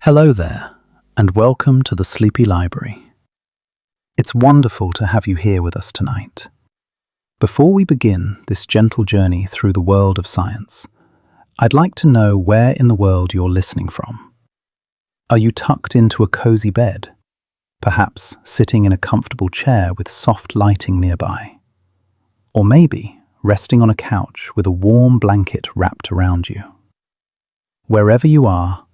Hello there, and welcome to the Sleepy Library. It's wonderful to have you here with us tonight. Before we begin this gentle journey through the world of science, I'd like to know where in the world you're listening from. Are you tucked into a cozy bed, perhaps sitting in a comfortable chair with soft lighting nearby? Or maybe resting on a couch with a warm blanket wrapped around you? Wherever you are,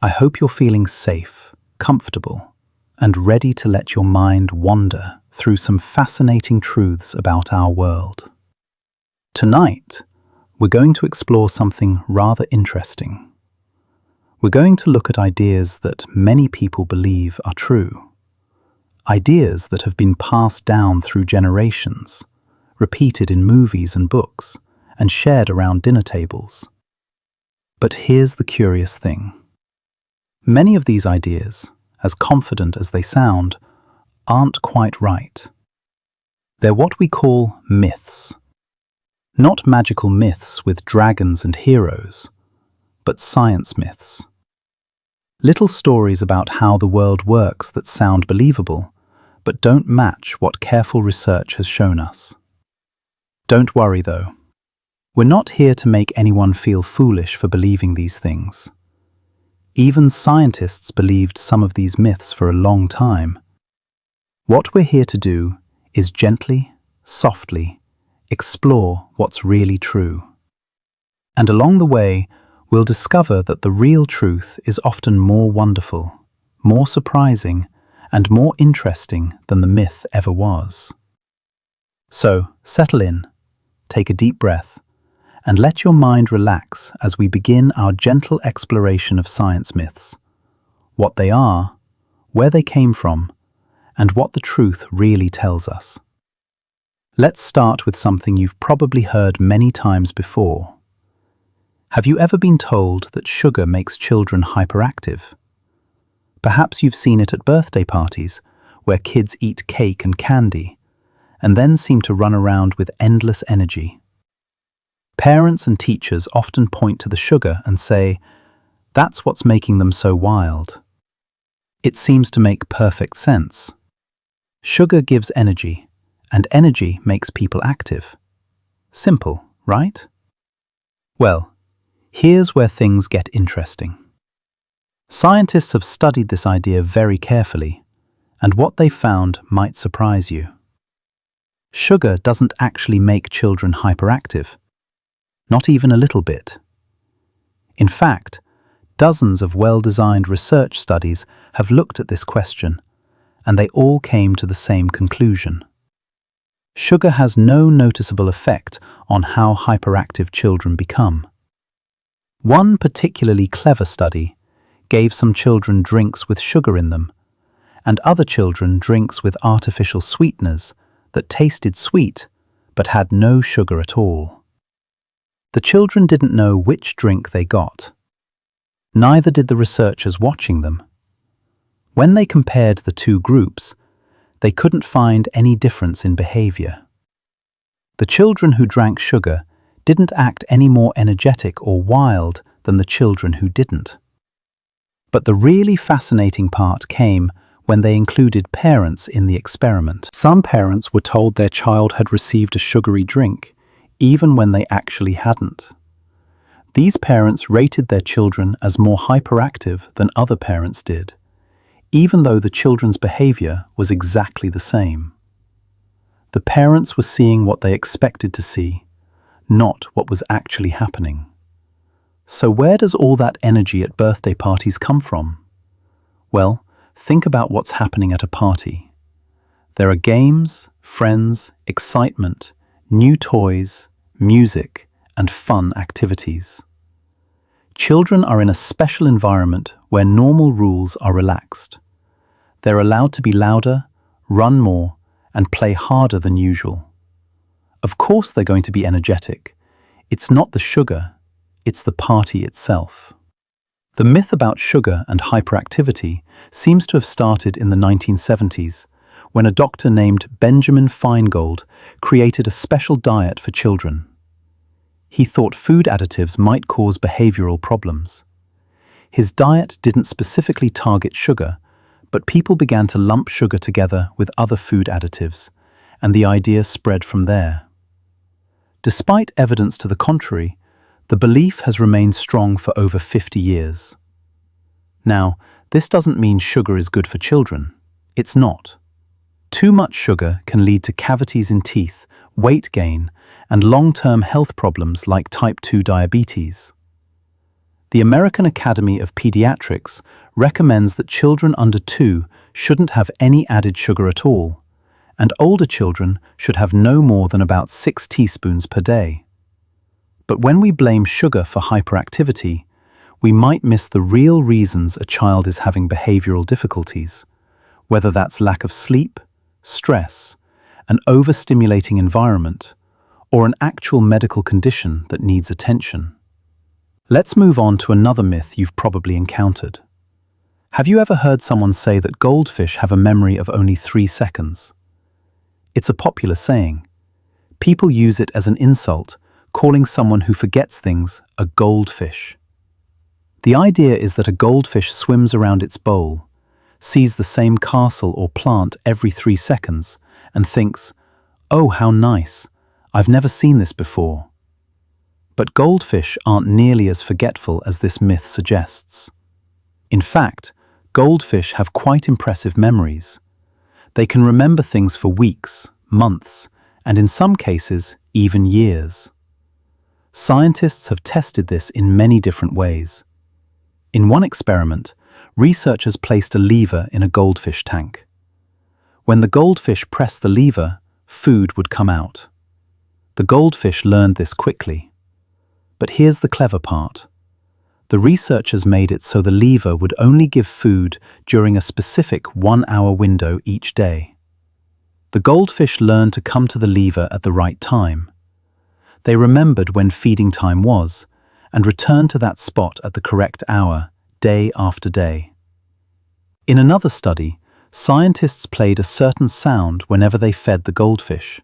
I hope you're feeling safe, comfortable, and ready to let your mind wander through some fascinating truths about our world. Tonight, we're going to explore something rather interesting. We're going to look at ideas that many people believe are true. Ideas that have been passed down through generations, repeated in movies and books, and shared around dinner tables. But here's the curious thing. Many of these ideas, as confident as they sound, aren't quite right. They're what we call myths. Not magical myths with dragons and heroes, but science myths. Little stories about how the world works that sound believable, but don't match what careful research has shown us. Don't worry though. We're not here to make anyone feel foolish for believing these things. Even scientists believed some of these myths for a long time. What we're here to do is gently, softly, explore what's really true. And along the way, we'll discover that the real truth is often more wonderful, more surprising, and more interesting than the myth ever was. So, settle in, take a deep breath, and let your mind relax as we begin our gentle exploration of science myths, what they are, where they came from, and what the truth really tells us. Let's start with something you've probably heard many times before. Have you ever been told that sugar makes children hyperactive? Perhaps you've seen it at birthday parties, where kids eat cake and candy, and then seem to run around with endless energy. Parents and teachers often point to the sugar and say, "That's what's making them so wild." It seems to make perfect sense. Sugar gives energy, and energy makes people active. Simple, right? Well, here's where things get interesting. Scientists have studied this idea very carefully, and what they found might surprise you. Sugar doesn't actually make children hyperactive. Not even a little bit. In fact, dozens of well-designed research studies have looked at this question, and they all came to the same conclusion. Sugar has no noticeable effect on how hyperactive children become. One particularly clever study gave some children drinks with sugar in them, and other children drinks with artificial sweeteners that tasted sweet but had no sugar at all. The children didn't know which drink they got. Neither did the researchers watching them. When they compared the two groups, they couldn't find any difference in behavior. The children who drank sugar didn't act any more energetic or wild than the children who didn't. But the really fascinating part came when they included parents in the experiment. Some parents were told their child had received a sugary drink, even when they actually hadn't. These parents rated their children as more hyperactive than other parents did, even though the children's behavior was exactly the same. The parents were seeing what they expected to see, not what was actually happening. So where does all that energy at birthday parties come from? Well, think about what's happening at a party. There are games, friends, excitement, new toys, music, and fun activities. Children are in a special environment where normal rules are relaxed. They're allowed to be louder, run more, and play harder than usual. Of course they're going to be energetic. It's not the sugar, it's the party itself. The myth about sugar and hyperactivity seems to have started in the 1970s, when a doctor named Benjamin Feingold created a special diet for children. He thought food additives might cause behavioral problems. His diet didn't specifically target sugar, but people began to lump sugar together with other food additives, and the idea spread from there. Despite evidence to the contrary, the belief has remained strong for over 50 years. Now, this doesn't mean sugar is good for children. It's not. Too much sugar can lead to cavities in teeth, weight gain, and long-term health problems like type 2 diabetes. The American Academy of Pediatrics recommends that children under 2 shouldn't have any added sugar at all, and older children should have no more than about 6 teaspoons per day. But when we blame sugar for hyperactivity, we might miss the real reasons a child is having behavioral difficulties, whether that's lack of sleep, stress, an overstimulating environment, or an actual medical condition that needs attention. Let's move on to another myth you've probably encountered. Have you ever heard someone say that goldfish have a memory of only 3 seconds? It's a popular saying. People use it as an insult, calling someone who forgets things a goldfish. The idea is that a goldfish swims around its bowl, sees the same castle or plant every 3 seconds, and thinks, "Oh, how nice, I've never seen this before." But goldfish aren't nearly as forgetful as this myth suggests. In fact, goldfish have quite impressive memories. They can remember things for weeks, months, and in some cases, even years. Scientists have tested this in many different ways. In one experiment, researchers placed a lever in a goldfish tank. When the goldfish pressed the lever, food would come out. The goldfish learned this quickly. But here's the clever part. The researchers made it so the lever would only give food during a specific 1-hour window each day. The goldfish learned to come to the lever at the right time. They remembered when feeding time was, and returned to that spot at the correct hour, day after day. In another study, scientists played a certain sound whenever they fed the goldfish.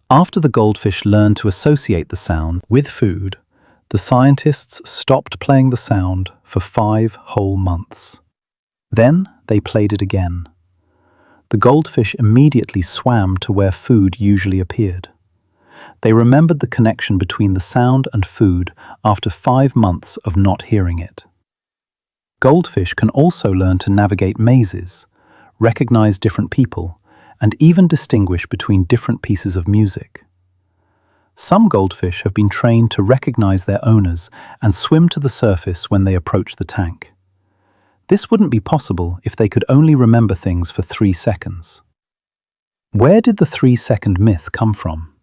After the goldfish learned to associate the sound with food, the scientists stopped playing the sound for 5 whole months. Then they played it again. The goldfish immediately swam to where food usually appeared. They remembered the connection between the sound and food after 5 months of not hearing it. Goldfish can also learn to navigate mazes, recognize different people, and even distinguish between different pieces of music. Some goldfish have been trained to recognize their owners and swim to the surface when they approach the tank. This wouldn't be possible if they could only remember things for 3 seconds. Where did the 3-second myth come from?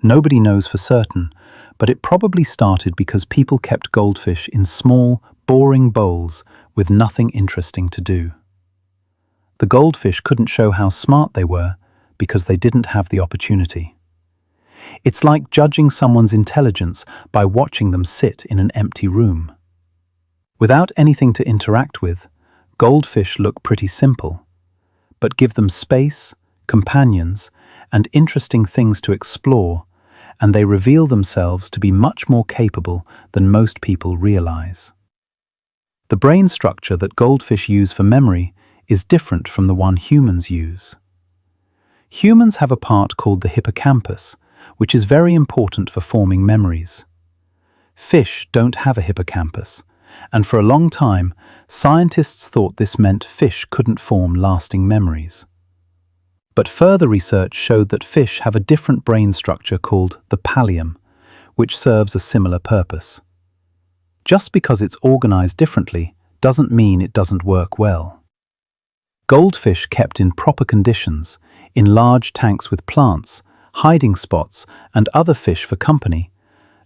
Nobody knows for certain, but it probably started because people kept goldfish in small, boring bowls with nothing interesting to do. The goldfish couldn't show how smart they were because they didn't have the opportunity. It's like judging someone's intelligence by watching them sit in an empty room. Without anything to interact with, goldfish look pretty simple. But give them space, companions, and interesting things to explore, and they reveal themselves to be much more capable than most people realize. The brain structure that goldfish use for memory is different from the one humans use. Humans have a part called the hippocampus, which is very important for forming memories. Fish don't have a hippocampus, and for a long time, scientists thought this meant fish couldn't form lasting memories. But further research showed that fish have a different brain structure called the pallium, which serves a similar purpose. Just because it's organized differently doesn't mean it doesn't work well. Goldfish kept in proper conditions, in large tanks with plants, hiding spots, and other fish for company,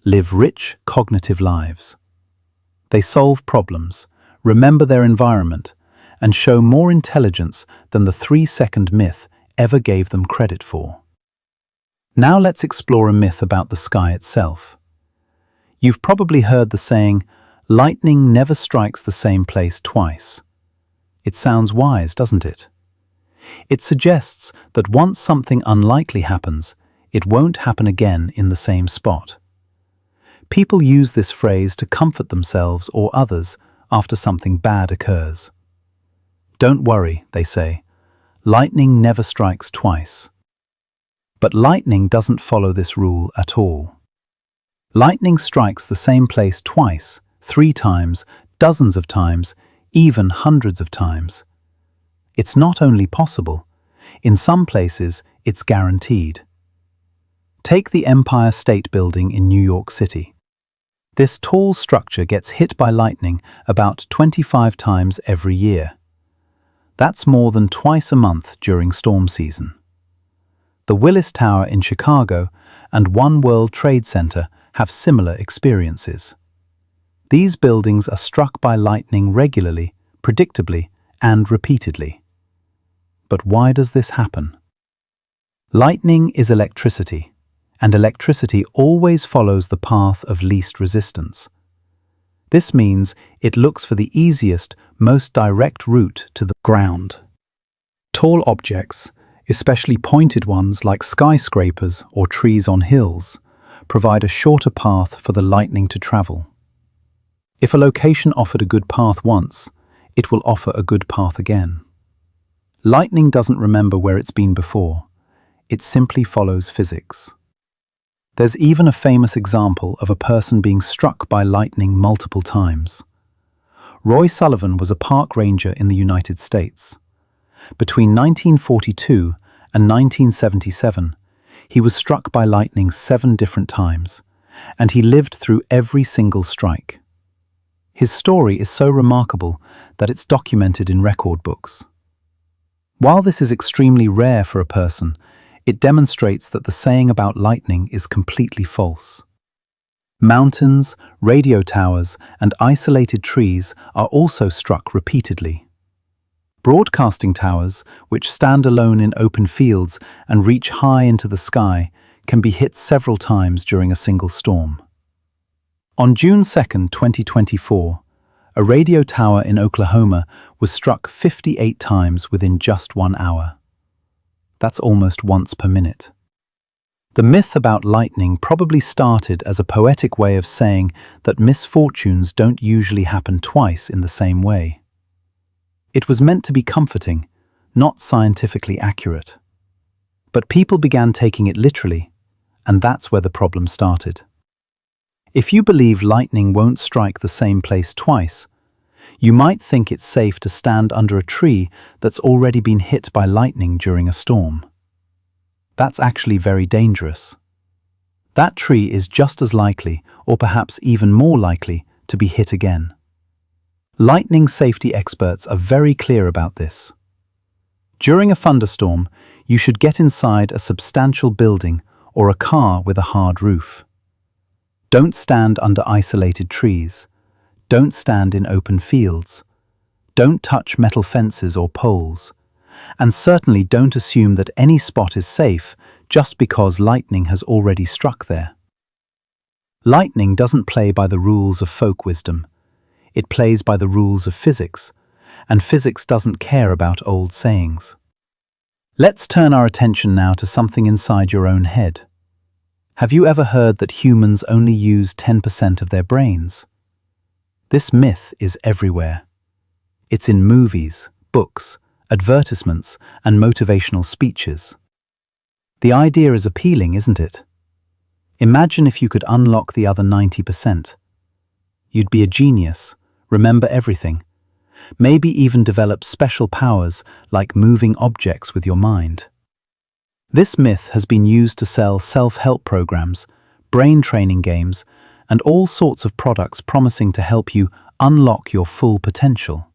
live rich, cognitive lives. They solve problems, remember their environment, and show more intelligence than the 3-second myth ever gave them credit for. Now let's explore a myth about the sky itself. You've probably heard the saying, "Lightning never strikes the same place twice." It sounds wise, doesn't it? It suggests that once something unlikely happens, it won't happen again in the same spot. People use this phrase to comfort themselves or others after something bad occurs. Don't worry, they say. Lightning never strikes twice. But lightning doesn't follow this rule at all. Lightning strikes the same place twice, 3 times, dozens of times, even hundreds of times. It's not only possible, in some places it's guaranteed. Take the Empire State Building in New York City. This tall structure gets hit by lightning about 25 times every year. That's more than twice a month during storm season. The Willis Tower in Chicago and One World Trade Center have similar experiences. These buildings are struck by lightning regularly, predictably, and repeatedly. But why does this happen? Lightning is electricity, and electricity always follows the path of least resistance. This means it looks for the easiest, most direct route to the ground. Tall objects, especially pointed ones like skyscrapers or trees on hills, provide a shorter path for the lightning to travel. If a location offered a good path once, it will offer a good path again. Lightning doesn't remember where it's been before. It simply follows physics. There's even a famous example of a person being struck by lightning multiple times. Roy Sullivan was a park ranger in the United States. Between 1942 and 1977, he was struck by lightning 7 different times, and he lived through every single strike. His story is so remarkable that it's documented in record books. While this is extremely rare for a person, it demonstrates that the saying about lightning is completely false. Mountains, radio towers, and isolated trees are also struck repeatedly. Broadcasting towers, which stand alone in open fields and reach high into the sky, can be hit several times during a single storm. On June 2, 2024, a radio tower in Oklahoma was struck 58 times within just 1 hour. That's almost once per minute. The myth about lightning probably started as a poetic way of saying that misfortunes don't usually happen twice in the same way. It was meant to be comforting, not scientifically accurate. But people began taking it literally, and that's where the problem started. If you believe lightning won't strike the same place twice, you might think it's safe to stand under a tree that's already been hit by lightning during a storm. That's actually very dangerous. That tree is just as likely, or perhaps even more likely, to be hit again. Lightning safety experts are very clear about this. During a thunderstorm, you should get inside a substantial building or a car with a hard roof. Don't stand under isolated trees. Don't stand in open fields. Don't touch metal fences or poles. And certainly don't assume that any spot is safe just because lightning has already struck there. Lightning doesn't play by the rules of folk wisdom. It plays by the rules of physics, and physics doesn't care about old sayings. Let's turn our attention now to something inside your own head. Have you ever heard that humans only use 10% of their brains? This myth is everywhere. It's in movies, books, advertisements, and motivational speeches. The idea is appealing, isn't it? Imagine if you could unlock the other 90%. You'd be a genius, remember everything, maybe even develop special powers like moving objects with your mind. This myth has been used to sell self-help programs, brain training games, and all sorts of products promising to help you unlock your full potential.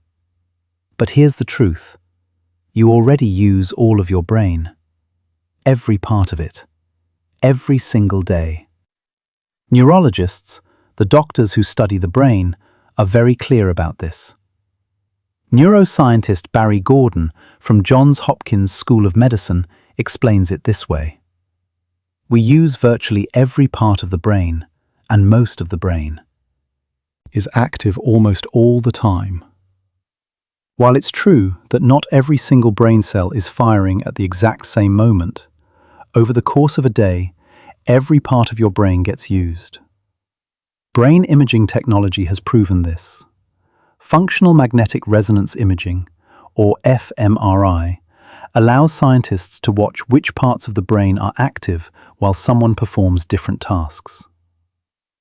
But here's the truth. You already use all of your brain. Every part of it. Every single day. Neurologists, the doctors who study the brain, are very clear about this. Neuroscientist Barry Gordon from Johns Hopkins School of Medicine explains it this way. We use virtually every part of the brain, and most of the brain is active almost all the time. While it's true that not every single brain cell is firing at the exact same moment, over the course of a day, every part of your brain gets used. Brain imaging technology has proven this. Functional magnetic resonance imaging, or fMRI, allows scientists to watch which parts of the brain are active while someone performs different tasks.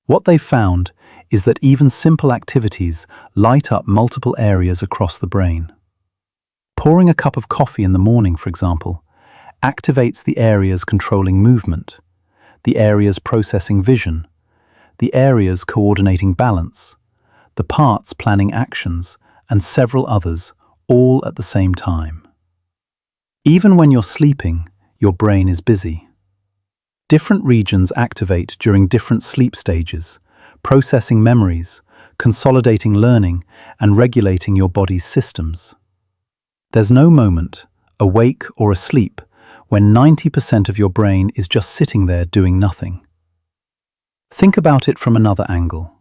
What they've found is that even simple activities light up multiple areas across the brain. Pouring a cup of coffee in the morning, for example, activates the areas controlling movement, the areas processing vision, the areas coordinating balance, the parts planning actions, and several others, all at the same time. Even when you're sleeping, your brain is busy. Different regions activate during different sleep stages, processing memories, consolidating learning, and regulating your body's systems. There's no moment, awake or asleep, when 90% of your brain is just sitting there doing nothing. Think about it from another angle.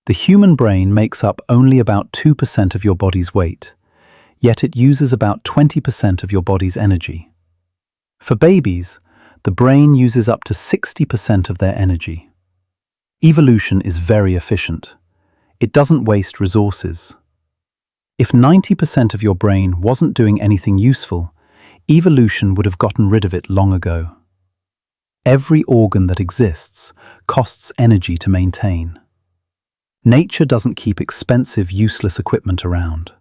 The human brain makes up only about 2% of your body's weight, yet it uses about 20% of your body's energy. For babies, the brain uses up to 60% of their energy. Evolution is very efficient. It doesn't waste resources. If 90% of your brain wasn't doing anything useful, evolution would have gotten rid of it long ago. Every organ that exists costs energy to maintain. Nature doesn't keep expensive, useless equipment around.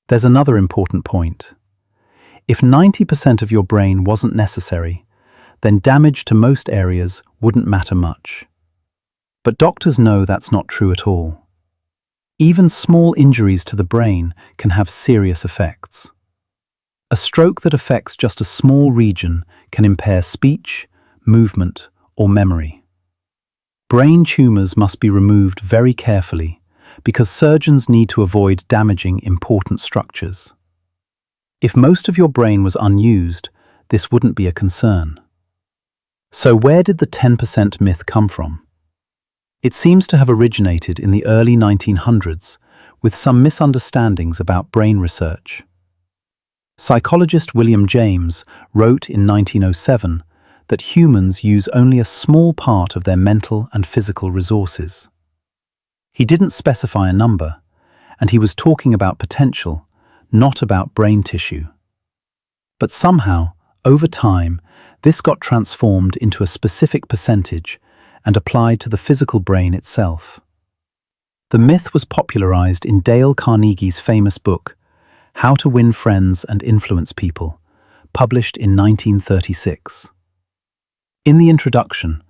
There's another important point. If 90% of your brain wasn't necessary, then damage to most areas wouldn't matter much. But doctors know that's not true at all. Even small injuries to the brain can have serious effects. A stroke that affects just a small region can impair speech, movement, or memory. Brain tumors must be removed very carefully because surgeons need to avoid damaging important structures. If most of your brain was unused, this wouldn't be a concern. So where did the 10% myth come from? It seems to have originated in the early 1900s with some misunderstandings about brain research. Psychologist William James wrote in 1907 that humans use only a small part of their mental and physical resources. He didn't specify a number, and he was talking about potential, not about brain tissue. But somehow, over time, this got transformed into a specific percentage and applied to the physical brain itself. The myth was popularized in Dale Carnegie's famous book, How to Win Friends and Influence People, published in 1936. In the introduction,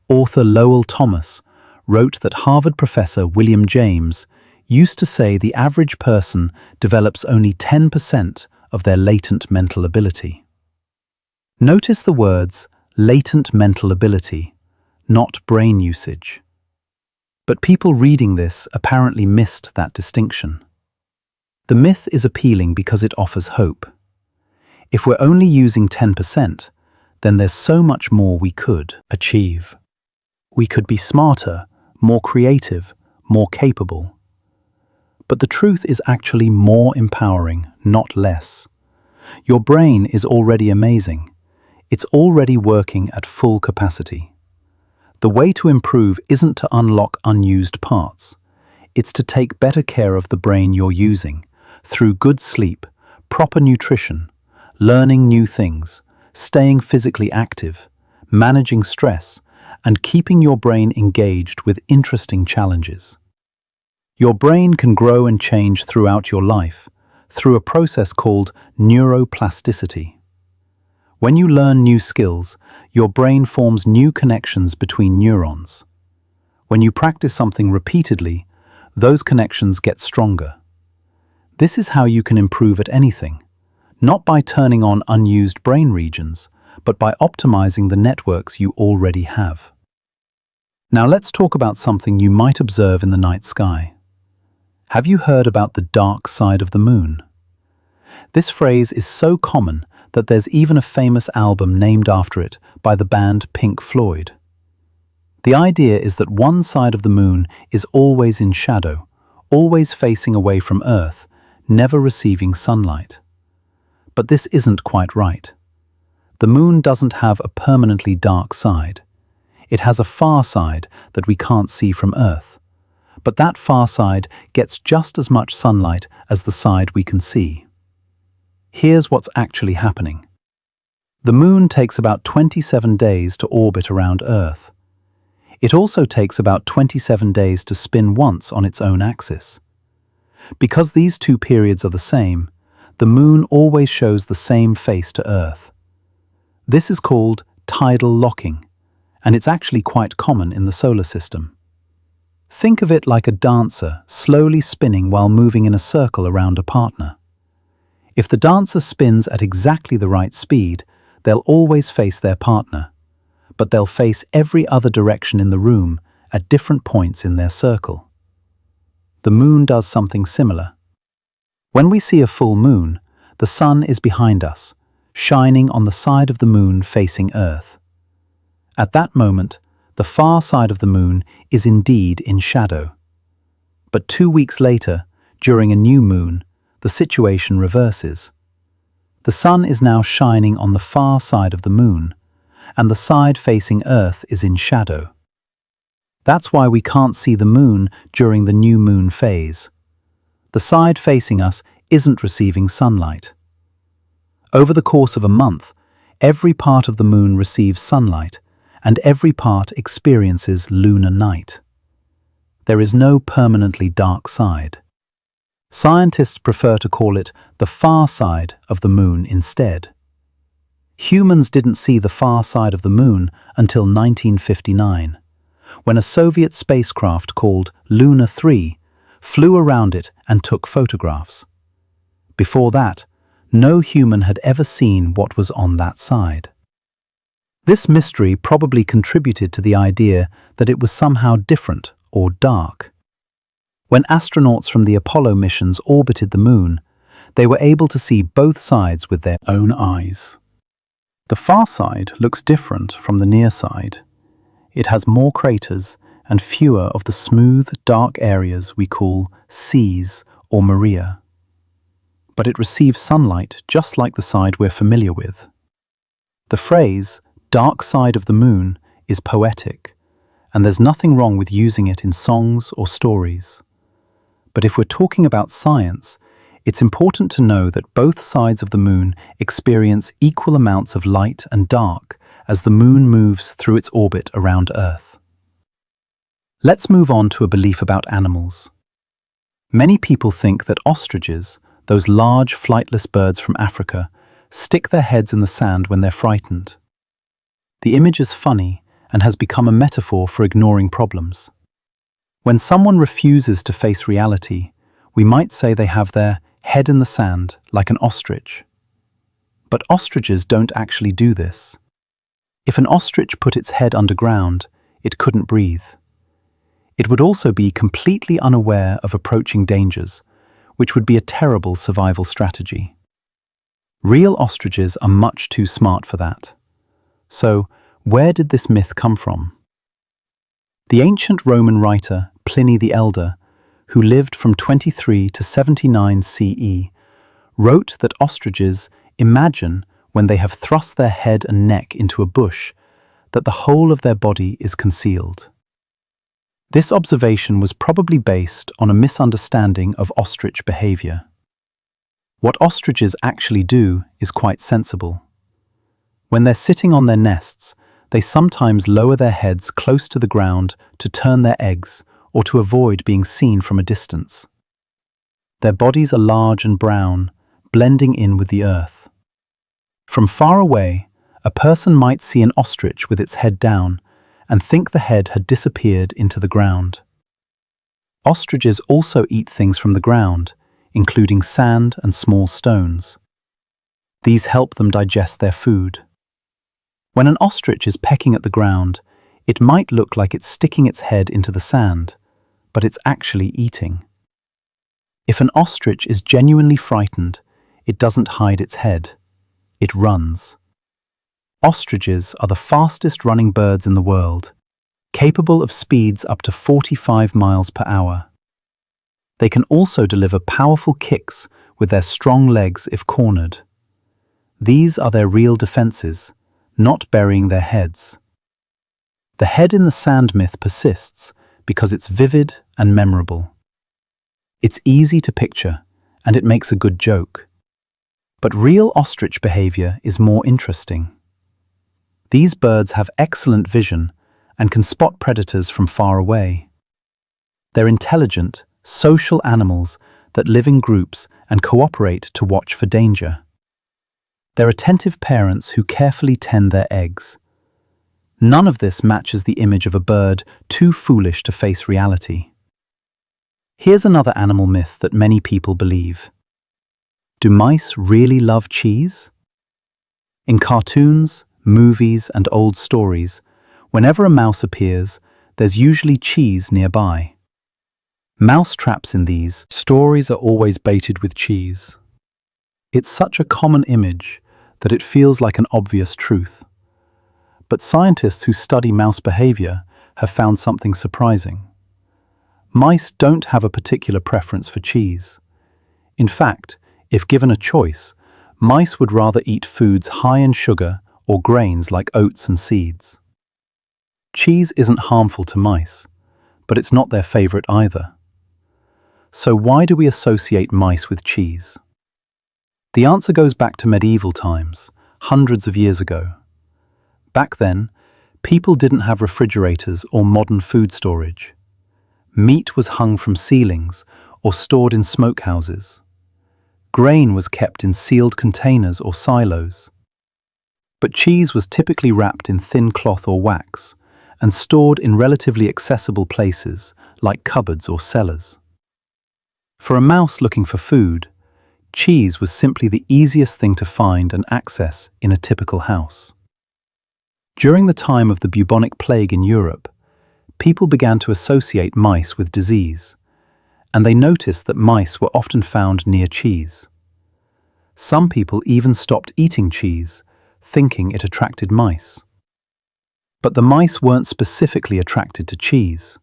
author Lowell Thomas wrote that Harvard professor William James used to say the average person develops only 10% of their latent mental ability. Notice the words latent mental ability, not brain usage. But people reading this apparently missed that distinction. The myth is appealing because it offers hope. If we're only using 10%, then there's so much more we could achieve. We could be smarter, more creative, more capable. But the truth is actually more empowering, not less. Your brain is already amazing. It's already working at full capacity. The way to improve isn't to unlock unused parts. It's to take better care of the brain you're using through good sleep, proper nutrition, learning new things, staying physically active, managing stress, and keeping your brain engaged with interesting challenges. Your brain can grow and change throughout your life through a process called neuroplasticity. When you learn new skills, your brain forms new connections between neurons. When you practice something repeatedly, those connections get stronger. This is how you can improve at anything, not by turning on unused brain regions, but by optimizing the networks you already have. Now let's talk about something you might observe in the night sky. Have you heard about the dark side of the moon? This phrase is so common that there's even a famous album named after it by the band Pink Floyd. The idea is that one side of the moon is always in shadow, always facing away from Earth, never receiving sunlight. But this isn't quite right. The moon doesn't have a permanently dark side. It has a far side that we can't see from Earth, but that far side gets just as much sunlight as the side we can see. Here's what's actually happening. The Moon takes about 27 days to orbit around Earth. It also takes about 27 days to spin once on its own axis. Because these two periods are the same, the Moon always shows the same face to Earth. This is called tidal locking, and it's actually quite common in the solar system. Think of it like a dancer slowly spinning while moving in a circle around a partner. If the dancer spins at exactly the right speed, they'll always face their partner, but they'll face every other direction in the room at different points in their circle. The Moon does something similar. When we see a full moon, the sun is behind us, shining on the side of the Moon facing Earth. At that moment, the far side of the Moon is indeed in shadow. But 2 weeks later, during a new moon, the situation reverses. The sun is now shining on the far side of the Moon, and the side facing Earth is in shadow. That's why we can't see the Moon during the new moon phase. The side facing us isn't receiving sunlight. Over the course of a month, every part of the Moon receives sunlight, and every part experiences lunar night. There is no permanently dark side. Scientists prefer to call it the far side of the Moon instead. Humans didn't see the far side of the Moon until 1959, when a Soviet spacecraft called Luna 3 flew around it and took photographs. Before that, no human had ever seen what was on that side. This mystery probably contributed to the idea that it was somehow different or dark. When astronauts from the Apollo missions orbited the Moon, they were able to see both sides with their own eyes. The far side looks different from the near side. It has more craters and fewer of the smooth, dark areas we call seas or maria. But it receives sunlight just like the side we're familiar with. The phrase, dark side of the Moon, is poetic, and there's nothing wrong with using it in songs or stories. But if we're talking about science, it's important to know that both sides of the Moon experience equal amounts of light and dark as the Moon moves through its orbit around Earth. Let's move on to a belief about animals. Many people think that ostriches, those large flightless birds from Africa, stick their heads in the sand when they're frightened. The image is funny and has become a metaphor for ignoring problems. When someone refuses to face reality, we might say they have their head in the sand like an ostrich. But ostriches don't actually do this. If an ostrich put its head underground, it couldn't breathe. It would also be completely unaware of approaching dangers, which would be a terrible survival strategy. Real ostriches are much too smart for that. So, where did this myth come from? The ancient Roman writer Pliny the Elder, who lived from 23 to 79 CE, wrote that ostriches imagine when they have thrust their head and neck into a bush that the whole of their body is concealed. This observation was probably based on a misunderstanding of ostrich behavior. What ostriches actually do is quite sensible. When they're sitting on their nests, they sometimes lower their heads close to the ground to turn their eggs or to avoid being seen from a distance. Their bodies are large and brown, blending in with the earth. From far away, a person might see an ostrich with its head down and think the head had disappeared into the ground. Ostriches also eat things from the ground, including sand and small stones. These help them digest their food. When an ostrich is pecking at the ground, it might look like it's sticking its head into the sand, but it's actually eating. If an ostrich is genuinely frightened, it doesn't hide its head. It runs. Ostriches are the fastest running birds in the world, capable of speeds up to 45 miles per hour. They can also deliver powerful kicks with their strong legs if cornered. These are their real defenses, not burying their heads. The head in the sand myth persists because it's vivid and memorable. It's easy to picture, and it makes a good joke. But real ostrich behavior is more interesting. These birds have excellent vision and can spot predators from far away. They're intelligent, social animals that live in groups and cooperate to watch for danger. They're attentive parents who carefully tend their eggs. None of this matches the image of a bird too foolish to face reality. Here's another animal myth that many people believe. Do mice really love cheese? In cartoons, movies, and old stories, whenever a mouse appears, there's usually cheese nearby. Mouse traps in these stories are always baited with cheese. It's such a common image that it feels like an obvious truth. But scientists who study mouse behavior have found something surprising. Mice don't have a particular preference for cheese. In fact, if given a choice, mice would rather eat foods high in sugar or grains like oats and seeds. Cheese isn't harmful to mice, but it's not their favorite either. So why do we associate mice with cheese? The answer goes back to medieval times, hundreds of years ago. Back then, people didn't have refrigerators or modern food storage. Meat was hung from ceilings or stored in smokehouses. Grain was kept in sealed containers or silos. But cheese was typically wrapped in thin cloth or wax and stored in relatively accessible places like cupboards or cellars. For a mouse looking for food, cheese was simply the easiest thing to find and access in a typical house. During the time of the bubonic plague in Europe, people began to associate mice with disease, and they noticed that mice were often found near cheese. Some people even stopped eating cheese, thinking it attracted mice. But the mice weren't specifically attracted to cheese.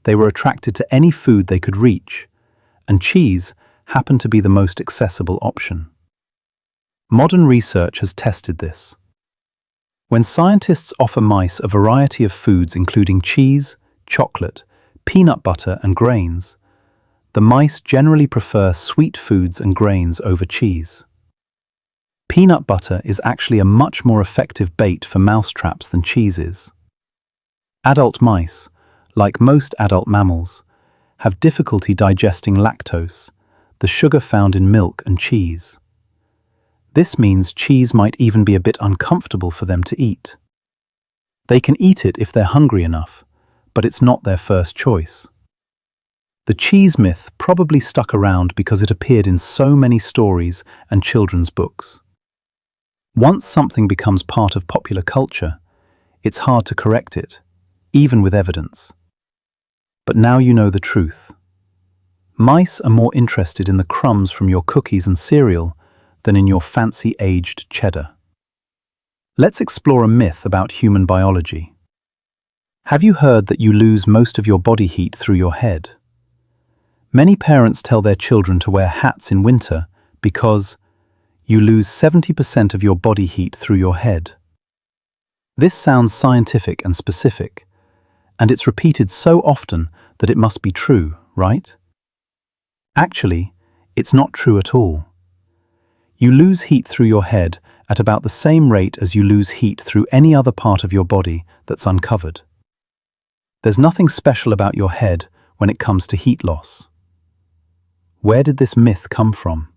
They were attracted to any food they could reach, and cheese happened to be the most accessible option. Modern research has tested this. When scientists offer mice a variety of foods including cheese, chocolate, peanut butter, and grains, the mice generally prefer sweet foods and grains over cheese. Peanut butter is actually a much more effective bait for mouse traps than cheese is. Adult mice, like most adult mammals, have difficulty digesting lactose, the sugar found in milk and cheese. This means cheese might even be a bit uncomfortable for them to eat. They can eat it if they're hungry enough, but it's not their first choice. The cheese myth probably stuck around because it appeared in so many stories and children's books. Once something becomes part of popular culture, it's hard to correct it, even with evidence. But now you know the truth. Mice are more interested in the crumbs from your cookies and cereal than in your fancy aged cheddar. Let's explore a myth about human biology. Have you heard that you lose most of your body heat through your head? Many parents tell their children to wear hats in winter because you lose 70% of your body heat through your head. This sounds scientific and specific, and it's repeated so often that it must be true, right? Actually, it's not true at all. You lose heat through your head at about the same rate as you lose heat through any other part of your body that's uncovered. There's nothing special about your head when it comes to heat loss. Where did this myth come from?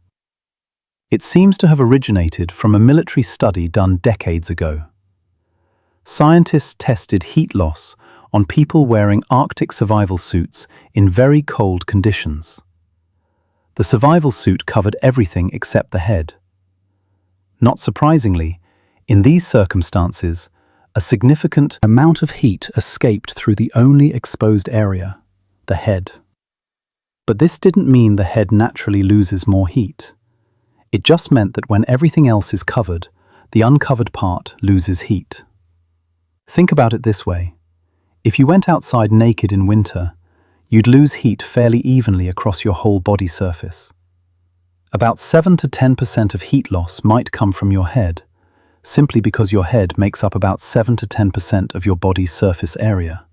It seems to have originated from a military study done decades ago. Scientists tested heat loss on people wearing Arctic survival suits in very cold conditions. The survival suit covered everything except the head. Not surprisingly, in these circumstances, a significant amount of heat escaped through the only exposed area, the head. But this didn't mean the head naturally loses more heat. It just meant that when everything else is covered, the uncovered part loses heat. Think about it this way. If you went outside naked in winter, you'd lose heat fairly evenly across your whole body surface. About 7 to 10% of heat loss might come from your head, simply because your head makes up about 7 to 10% of your body's surface area.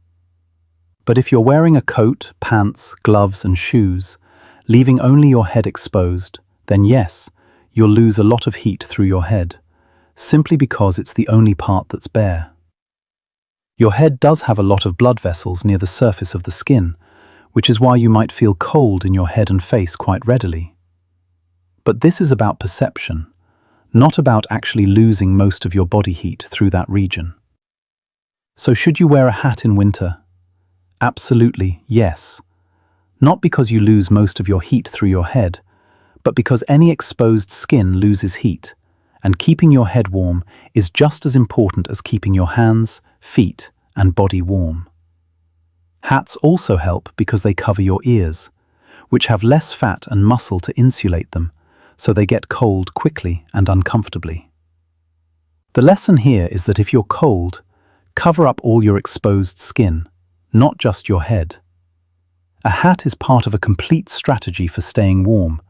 But if you're wearing a coat, pants, gloves, and shoes, leaving only your head exposed, then yes, you'll lose a lot of heat through your head, simply because it's the only part that's bare. Your head does have a lot of blood vessels near the surface of the skin, which is why you might feel cold in your head and face quite readily. But this is about perception, not about actually losing most of your body heat through that region. So should you wear a hat in winter? Absolutely, yes. Not because you lose most of your heat through your head, but because any exposed skin loses heat, and keeping your head warm is just as important as keeping your hands, feet, and body warm. Hats also help because they cover your ears, which have less fat and muscle to insulate them, so they get cold quickly and uncomfortably. The lesson here is that if you're cold, cover up all your exposed skin, not just your head. A hat is part of a complete strategy for staying warm,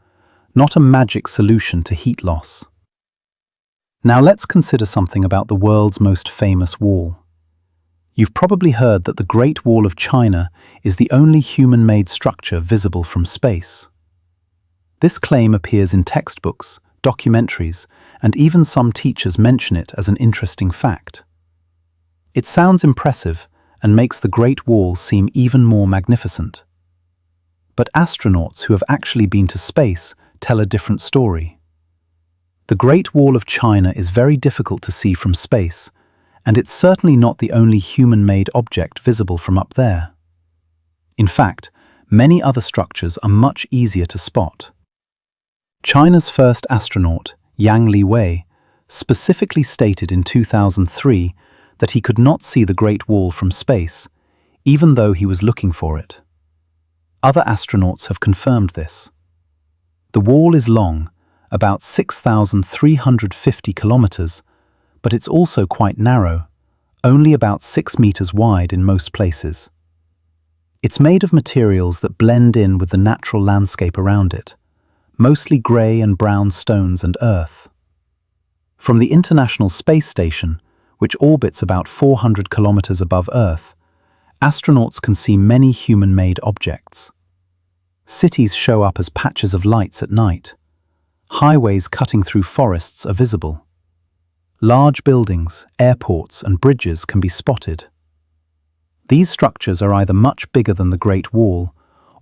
not a magic solution to heat loss. Now let's consider something about the world's most famous wall. You've probably heard that the Great Wall of China is the only human-made structure visible from space. This claim appears in textbooks, documentaries, and even some teachers mention it as an interesting fact. It sounds impressive and makes the Great Wall seem even more magnificent. But astronauts who have actually been to space tell a different story. The Great Wall of China is very difficult to see from space, and it's certainly not the only human-made object visible from up there. In fact, many other structures are much easier to spot. China's first astronaut, Yang Liwei, specifically stated in 2003 that he could not see the Great Wall from space, even though he was looking for it. Other astronauts have confirmed this. The wall is long, about 6,350 kilometers, but it's also quite narrow, only about 6 meters wide in most places. It's made of materials that blend in with the natural landscape around it, mostly grey and brown stones and earth. From the International Space Station, which orbits about 400 kilometers above Earth, astronauts can see many human-made objects. Cities show up as patches of lights at night. Highways cutting through forests are visible. Large buildings, airports, and bridges can be spotted. These structures are either much bigger than the Great Wall,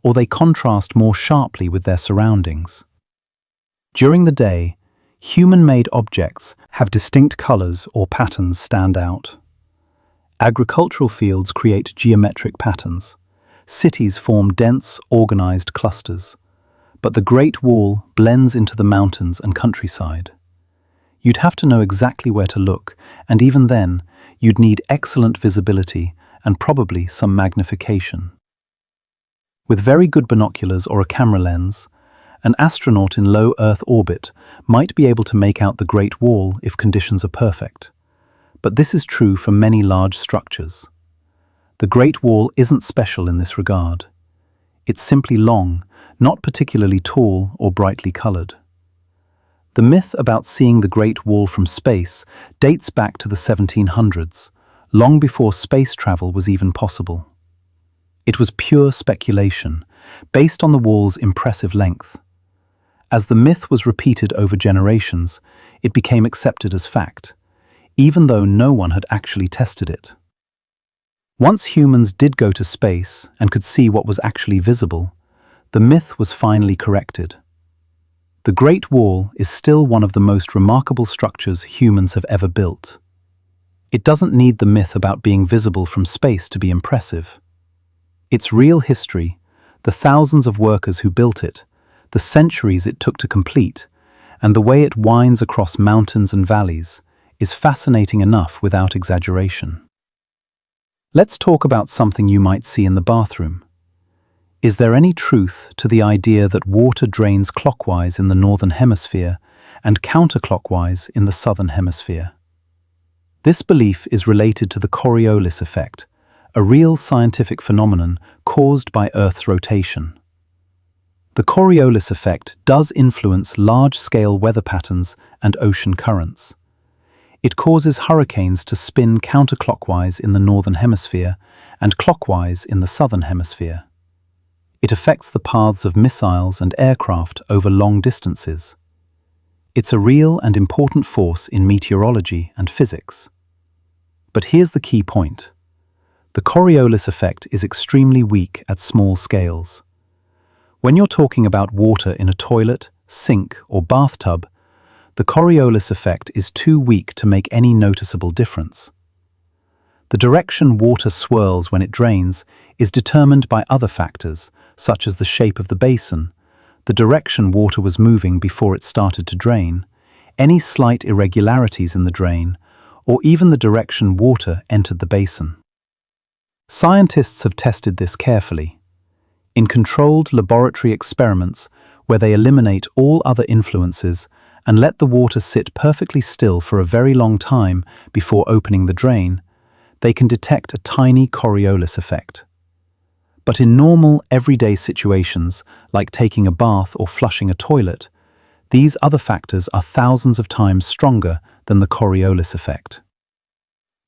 or they contrast more sharply with their surroundings. During the day, human-made objects have distinct colors or patterns stand out. Agricultural fields create geometric patterns. Cities form dense, organized clusters. But the Great Wall blends into the mountains and countryside. You'd have to know exactly where to look, and even then, you'd need excellent visibility and probably some magnification. With very good binoculars or a camera lens, an astronaut in low Earth orbit might be able to make out the Great Wall if conditions are perfect. But this is true for many large structures. The Great Wall isn't special in this regard. It's simply long, not particularly tall or brightly colored. The myth about seeing the Great Wall from space dates back to the 1700s, long before space travel was even possible. It was pure speculation, based on the wall's impressive length. As the myth was repeated over generations, it became accepted as fact, even though no one had actually tested it. Once humans did go to space and could see what was actually visible, the myth was finally corrected. The Great Wall is still one of the most remarkable structures humans have ever built. It doesn't need the myth about being visible from space to be impressive. Its real history, the thousands of workers who built it, the centuries it took to complete, and the way it winds across mountains and valleys, is fascinating enough without exaggeration. Let's talk about something you might see in the bathroom. Is there any truth to the idea that water drains clockwise in the northern hemisphere and counterclockwise in the southern hemisphere? This belief is related to the Coriolis effect, a real scientific phenomenon caused by Earth's rotation. The Coriolis effect does influence large-scale weather patterns and ocean currents. It causes hurricanes to spin counterclockwise in the northern hemisphere and clockwise in the southern hemisphere. It affects the paths of missiles and aircraft over long distances. It's a real and important force in meteorology and physics. But here's the key point. The Coriolis effect is extremely weak at small scales. When you're talking about water in a toilet, sink, or bathtub, the Coriolis effect is too weak to make any noticeable difference. The direction water swirls when it drains is determined by other factors, such as the shape of the basin, the direction water was moving before it started to drain, any slight irregularities in the drain, or even the direction water entered the basin. Scientists have tested this carefully. In controlled laboratory experiments where they eliminate all other influences and let the water sit perfectly still for a very long time before opening the drain, they can detect a tiny Coriolis effect. But in normal, everyday situations, like taking a bath or flushing a toilet, these other factors are thousands of times stronger than the Coriolis effect.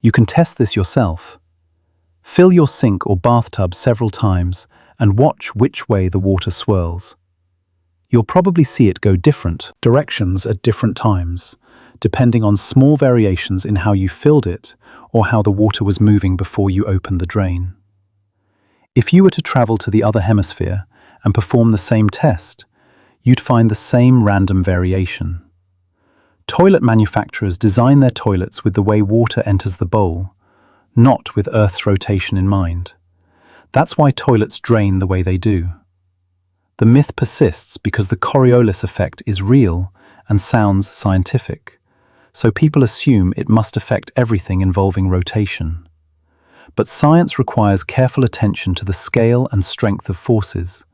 You can test this yourself. Fill your sink or bathtub several times and watch which way the water swirls. You'll probably see it go different directions at different times, depending on small variations in how you filled it or how the water was moving before you opened the drain. If you were to travel to the other hemisphere and perform the same test, you'd find the same random variation. Toilet manufacturers design their toilets with the way water enters the bowl, not with Earth's rotation in mind. That's why toilets drain the way they do. The myth persists because the Coriolis effect is real and sounds scientific, so people assume it must affect everything involving rotation. But science requires careful attention to the scale and strength of forces,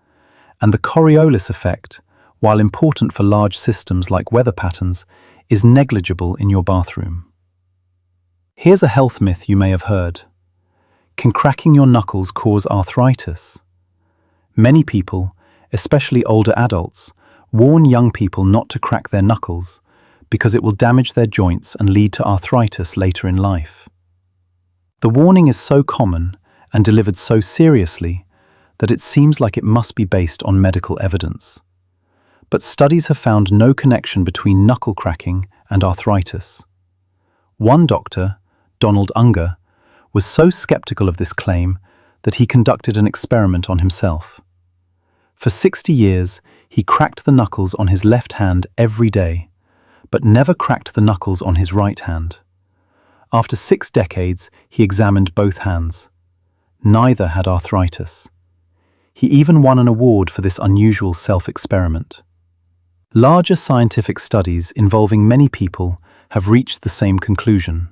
and the Coriolis effect, while important for large systems like weather patterns, is negligible in your bathroom. Here's a health myth you may have heard. Can cracking your knuckles cause arthritis? Many people, especially older adults, warn young people not to crack their knuckles because it will damage their joints and lead to arthritis later in life. The warning is so common and delivered so seriously that it seems like it must be based on medical evidence. But studies have found no connection between knuckle cracking and arthritis. One doctor, Donald Unger, was so skeptical of this claim that he conducted an experiment on himself. For 60 years, he cracked the knuckles on his left hand every day, but never cracked the knuckles on his right hand. After 6 decades, he examined both hands. Neither had arthritis. He even won an award for this unusual self-experiment. Larger scientific studies involving many people have reached the same conclusion.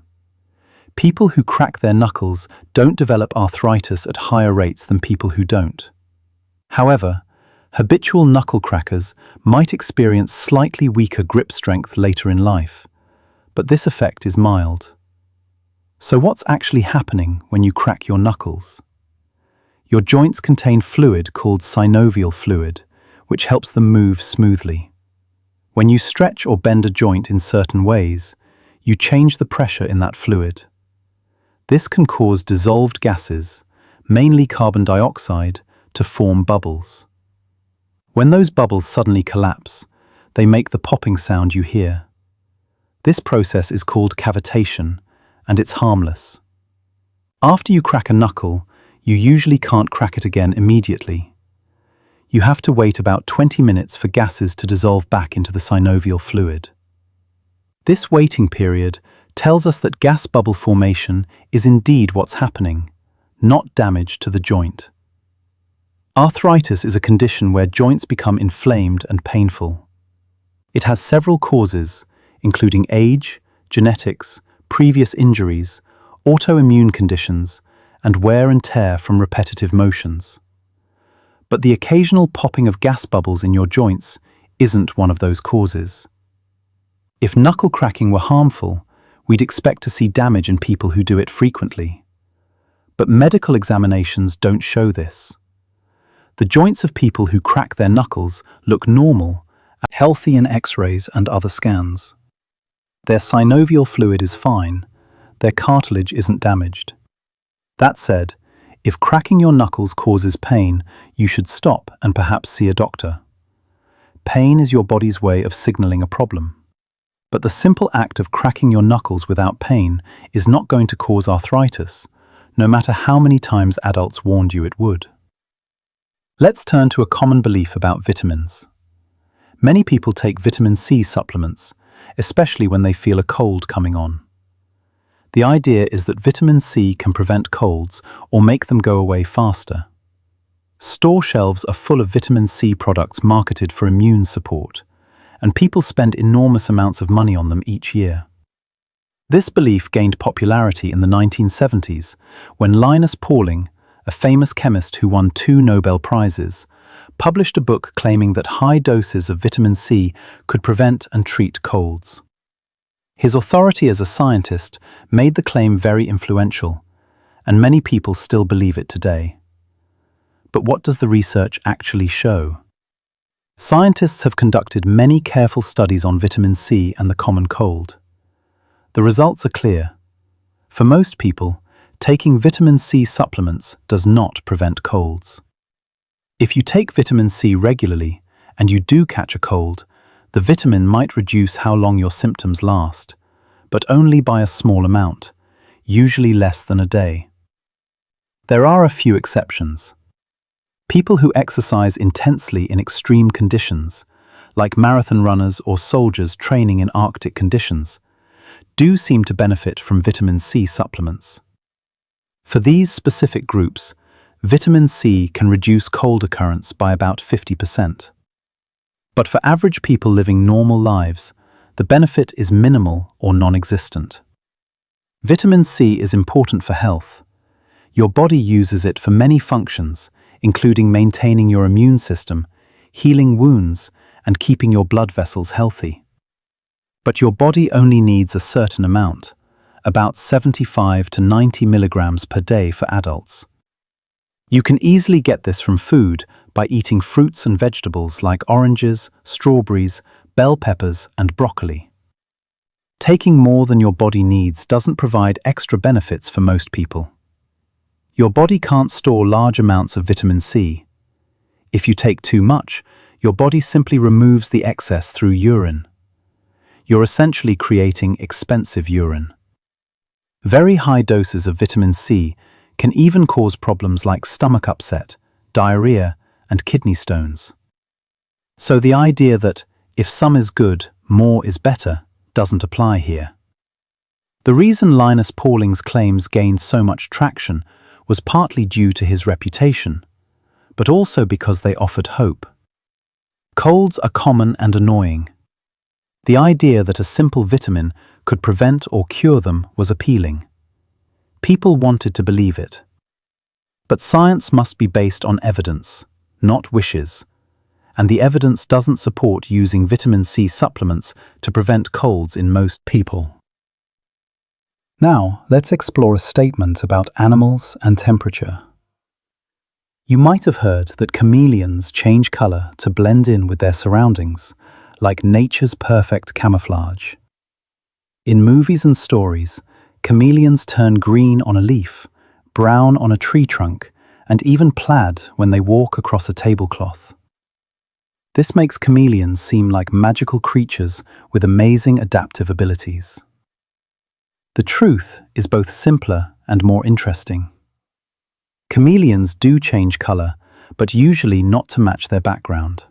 People who crack their knuckles don't develop arthritis at higher rates than people who don't. However, habitual knuckle crackers might experience slightly weaker grip strength later in life, but this effect is mild. So what's actually happening when you crack your knuckles? Your joints contain fluid called synovial fluid, which helps them move smoothly. When you stretch or bend a joint in certain ways, you change the pressure in that fluid. This can cause dissolved gases, mainly carbon dioxide, to form bubbles. When those bubbles suddenly collapse, they make the popping sound you hear. This process is called cavitation, and it's harmless. After you crack a knuckle, you usually can't crack it again immediately. You have to wait about 20 minutes for gases to dissolve back into the synovial fluid. This waiting period tells us that gas bubble formation is indeed what's happening, not damage to the joint. Arthritis is a condition where joints become inflamed and painful. It has several causes, including age, genetics, previous injuries, autoimmune conditions, and wear and tear from repetitive motions. But the occasional popping of gas bubbles in your joints isn't one of those causes. If knuckle cracking were harmful, we'd expect to see damage in people who do it frequently. But medical examinations don't show this. The joints of people who crack their knuckles look normal, healthy in X-rays and other scans. Their synovial fluid is fine, their cartilage isn't damaged. That said, if cracking your knuckles causes pain, you should stop and perhaps see a doctor. Pain is your body's way of signaling a problem. But the simple act of cracking your knuckles without pain is not going to cause arthritis, no matter how many times adults warned you it would. Let's turn to a common belief about vitamins. Many people take vitamin C supplements, especially when they feel a cold coming on. The idea is that vitamin C can prevent colds or make them go away faster. Store shelves are full of vitamin C products marketed for immune support, and people spend enormous amounts of money on them each year. This belief gained popularity in the 1970s when Linus Pauling, a famous chemist who won 2 Nobel Prizes, published a book claiming that high doses of vitamin C could prevent and treat colds. His authority as a scientist made the claim very influential, and many people still believe it today. But what does the research actually show? Scientists have conducted many careful studies on vitamin C and the common cold. The results are clear. For most people, taking vitamin C supplements does not prevent colds. If you take vitamin C regularly and you do catch a cold, the vitamin might reduce how long your symptoms last, but only by a small amount, usually less than a day. There are a few exceptions. People who exercise intensely in extreme conditions, like marathon runners or soldiers training in Arctic conditions, do seem to benefit from vitamin C supplements. For these specific groups, vitamin C can reduce cold occurrence by about 50%. But for average people living normal lives, the benefit is minimal or non-existent. Vitamin C is important for health. Your body uses it for many functions, including maintaining your immune system, healing wounds, and keeping your blood vessels healthy. But your body only needs a certain amount, about 75 to 90 milligrams per day for adults. You can easily get this from food by eating fruits and vegetables like oranges, strawberries, bell peppers, and broccoli. Taking more than your body needs doesn't provide extra benefits for most people. Your body can't store large amounts of vitamin C. If you take too much, your body simply removes the excess through urine. You're essentially creating expensive urine. Very high doses of vitamin C can even cause problems like stomach upset, diarrhea, and kidney stones. So the idea that if some is good, more is better doesn't apply here. The reason Linus Pauling's claims gained so much traction was partly due to his reputation, but also because they offered hope. Colds are common and annoying. The idea that a simple vitamin could prevent or cure them was appealing. People wanted to believe it. But science must be based on evidence, not wishes, and the evidence doesn't support using vitamin C supplements to prevent colds in most people. Now, let's explore a statement about animals and temperature. You might have heard that chameleons change color to blend in with their surroundings, like nature's perfect camouflage. In movies and stories, chameleons turn green on a leaf, brown on a tree trunk, and even plaid when they walk across a tablecloth. This makes chameleons seem like magical creatures with amazing adaptive abilities. The truth is both simpler and more interesting. Chameleons do change color, but usually not to match their background.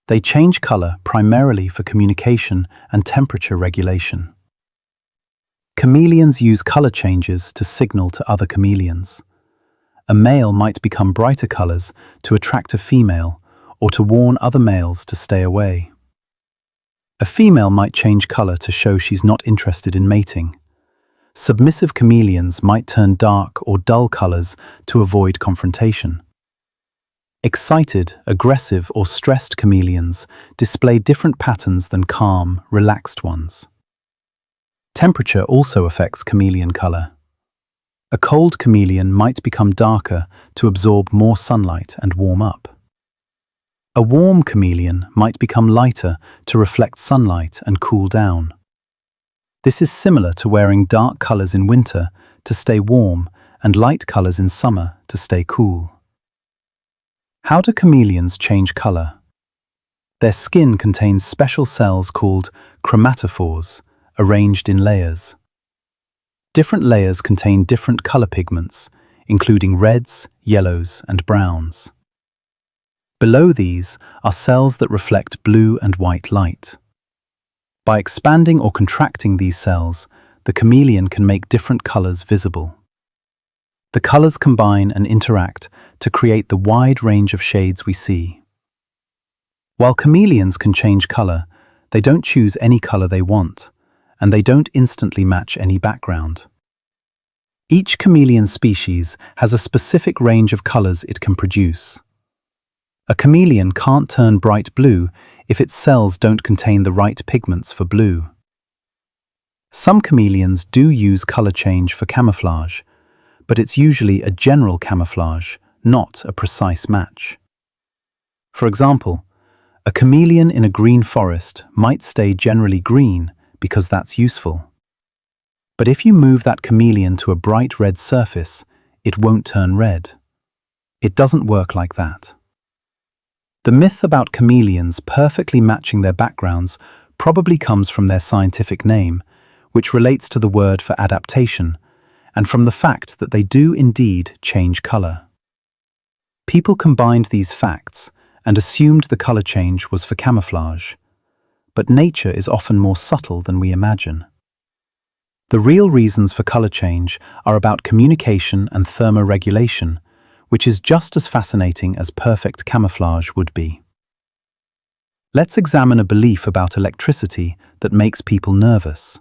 They change color primarily for communication and temperature regulation. Chameleons use color changes to signal to other chameleons. A male might become brighter colors to attract a female or to warn other males to stay away. A female might change color to show she's not interested in mating. Submissive chameleons might turn dark or dull colors to avoid confrontation. Excited, aggressive, or stressed chameleons display different patterns than calm, relaxed ones. Temperature also affects chameleon color. A cold chameleon might become darker to absorb more sunlight and warm up. A warm chameleon might become lighter to reflect sunlight and cool down. This is similar to wearing dark colors in winter to stay warm and light colors in summer to stay cool. How do chameleons change color? Their skin contains special cells called chromatophores, arranged in layers. Different layers contain different color pigments, including reds, yellows, and browns. Below these are cells that reflect blue and white light. By expanding or contracting these cells, the chameleon can make different colors visible. The colors combine and interact to create the wide range of shades we see. While chameleons can change color, they don't choose any color they want, and they don't instantly match any background. Each chameleon species has a specific range of colors it can produce. A chameleon can't turn bright blue if its cells don't contain the right pigments for blue. Some chameleons do use color change for camouflage, but it's usually a general camouflage, not a precise match. For example, a chameleon in a green forest might stay generally green because that's useful. But if you move that chameleon to a bright red surface, it won't turn red. It doesn't work like that. The myth about chameleons perfectly matching their backgrounds probably comes from their scientific name, which relates to the word for adaptation, and from the fact that they do indeed change color. People combined these facts and assumed the color change was for camouflage, but nature is often more subtle than we imagine. The real reasons for color change are about communication and thermoregulation, which is just as fascinating as perfect camouflage would be. Let's examine a belief about electricity that makes people nervous.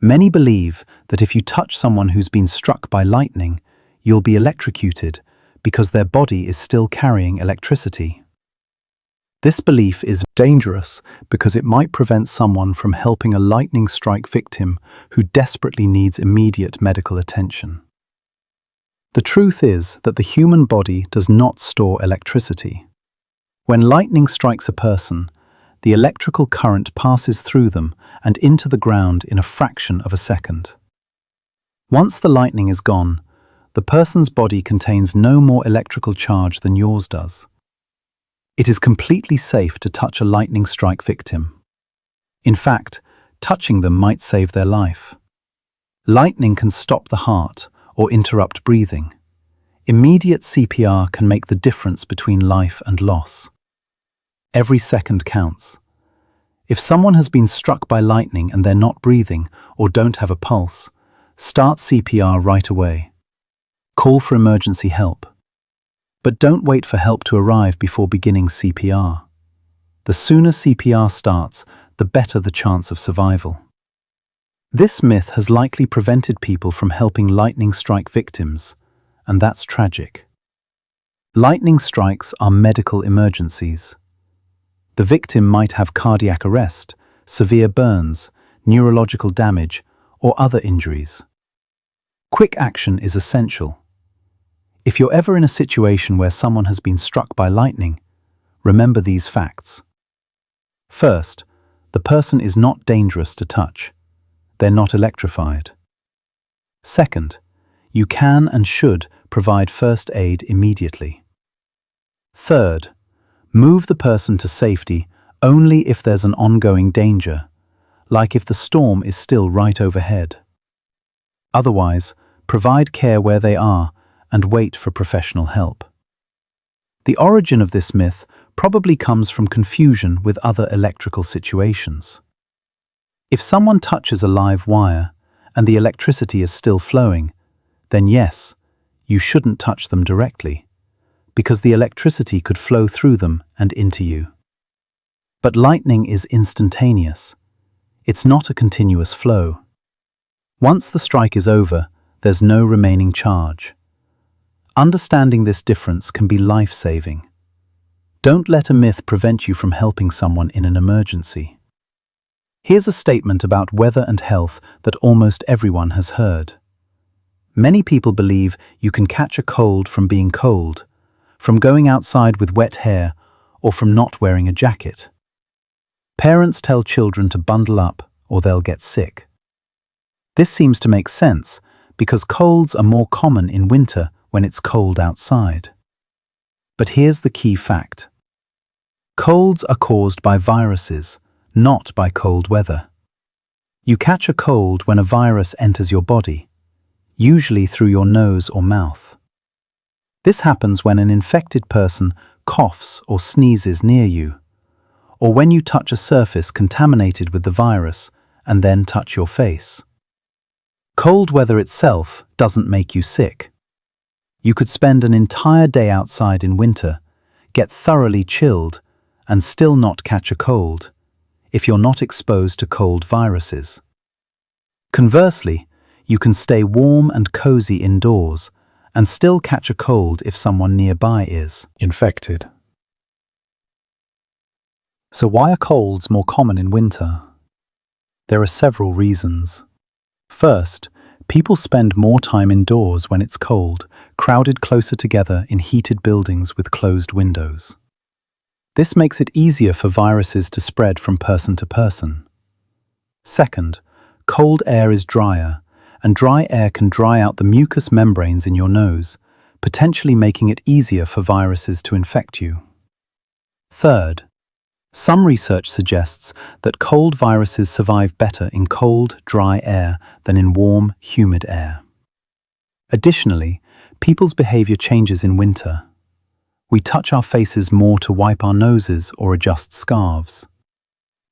Many believe that if you touch someone who's been struck by lightning, you'll be electrocuted because their body is still carrying electricity. This belief is dangerous because it might prevent someone from helping a lightning strike victim who desperately needs immediate medical attention. The truth is that the human body does not store electricity. When lightning strikes a person, the electrical current passes through them and into the ground in a fraction of a second. Once the lightning is gone, the person's body contains no more electrical charge than yours does. It is completely safe to touch a lightning strike victim. In fact, touching them might save their life. Lightning can stop the heart or interrupt breathing. Immediate CPR can make the difference between life and loss. Every second counts. If someone has been struck by lightning and they're not breathing or don't have a pulse, start CPR right away. Call for emergency help. But don't wait for help to arrive before beginning CPR. The sooner CPR starts, the better the chance of survival. This myth has likely prevented people from helping lightning strike victims, and that's tragic. Lightning strikes are medical emergencies. The victim might have cardiac arrest, severe burns, neurological damage, or other injuries. Quick action is essential. If you're ever in a situation where someone has been struck by lightning, remember these facts. First, the person is not dangerous to touch. They're not electrified. Second, you can and should provide first aid immediately. Third, move the person to safety only if there's an ongoing danger, like if the storm is still right overhead. Otherwise, provide care where they are and wait for professional help. The origin of this myth probably comes from confusion with other electrical situations. If someone touches a live wire and the electricity is still flowing, then yes, you shouldn't touch them directly, because the electricity could flow through them and into you. But lightning is instantaneous. It's not a continuous flow. Once the strike is over, there's no remaining charge. Understanding this difference can be life-saving. Don't let a myth prevent you from helping someone in an emergency. Here's a statement about weather and health that almost everyone has heard. Many people believe you can catch a cold from being cold, from going outside with wet hair, or from not wearing a jacket. Parents tell children to bundle up or they'll get sick. This seems to make sense because colds are more common in winter when it's cold outside. But here's the key fact. Colds are caused by viruses, not by cold weather. You catch a cold when a virus enters your body, usually through your nose or mouth. This happens when an infected person coughs or sneezes near you, or when you touch a surface contaminated with the virus and then touch your face. Cold weather itself doesn't make you sick. You could spend an entire day outside in winter, get thoroughly chilled, and still not catch a cold, if you're not exposed to cold viruses. Conversely, you can stay warm and cozy indoors and still catch a cold if someone nearby is infected. So why are colds more common in winter? There are several reasons. First, people spend more time indoors when it's cold, crowded closer together in heated buildings with closed windows. This makes it easier for viruses to spread from person to person. Second, cold air is drier, and dry air can dry out the mucous membranes in your nose, potentially making it easier for viruses to infect you. Third, some research suggests that cold viruses survive better in cold, dry air than in warm, humid air. Additionally, people's behavior changes in winter. We touch our faces more to wipe our noses or adjust scarves.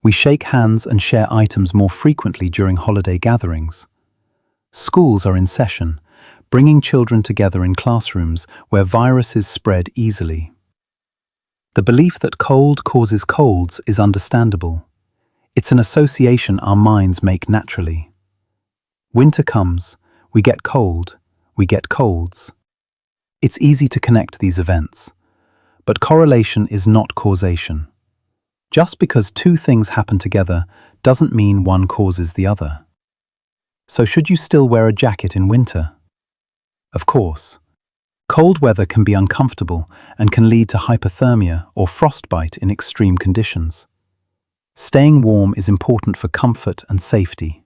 We shake hands and share items more frequently during holiday gatherings. Schools are in session, bringing children together in classrooms where viruses spread easily. The belief that cold causes colds is understandable. It's an association our minds make naturally. Winter comes, we get cold, we get colds. It's easy to connect these events, but correlation is not causation. Just because two things happen together doesn't mean one causes the other. So should you still wear a jacket in winter? Of course. Cold weather can be uncomfortable and can lead to hypothermia or frostbite in extreme conditions. Staying warm is important for comfort and safety.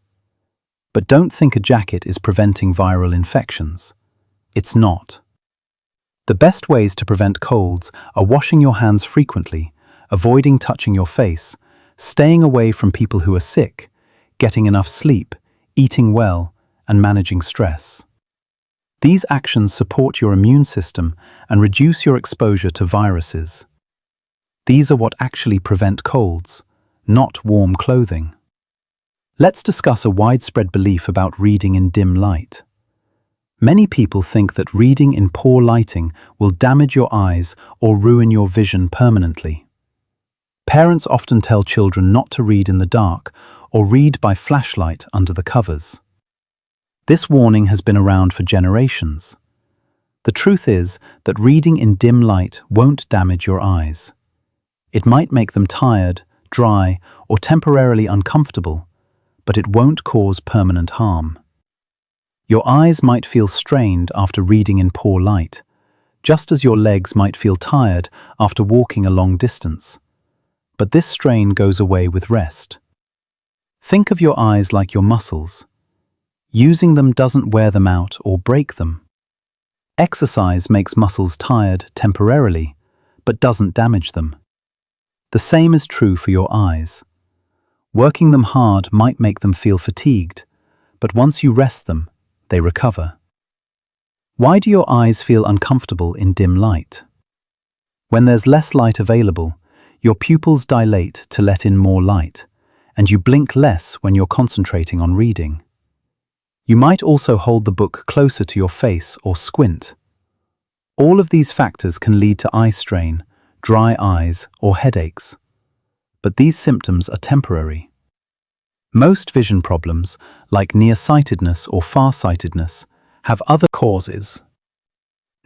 But don't think a jacket is preventing viral infections. It's not. The best ways to prevent colds are washing your hands frequently, avoiding touching your face, staying away from people who are sick, getting enough sleep, eating well, and managing stress. These actions support your immune system and reduce your exposure to viruses. These are what actually prevent colds, not warm clothing. Let's discuss a widespread belief about reading in dim light. Many people think that reading in poor lighting will damage your eyes or ruin your vision permanently. Parents often tell children not to read in the dark or read by flashlight under the covers. This warning has been around for generations. The truth is that reading in dim light won't damage your eyes. It might make them tired, dry, or temporarily uncomfortable, but it won't cause permanent harm. Your eyes might feel strained after reading in poor light, just as your legs might feel tired after walking a long distance. But this strain goes away with rest. Think of your eyes like your muscles. Using them doesn't wear them out or break them. Exercise makes muscles tired temporarily, but doesn't damage them. The same is true for your eyes. Working them hard might make them feel fatigued, but once you rest them, they recover. Why do your eyes feel uncomfortable in dim light? When there's less light available, your pupils dilate to let in more light, and you blink less when you're concentrating on reading. You might also hold the book closer to your face or squint. All of these factors can lead to eye strain, dry eyes, or headaches. But these symptoms are temporary. Most vision problems, like nearsightedness or farsightedness, have other causes.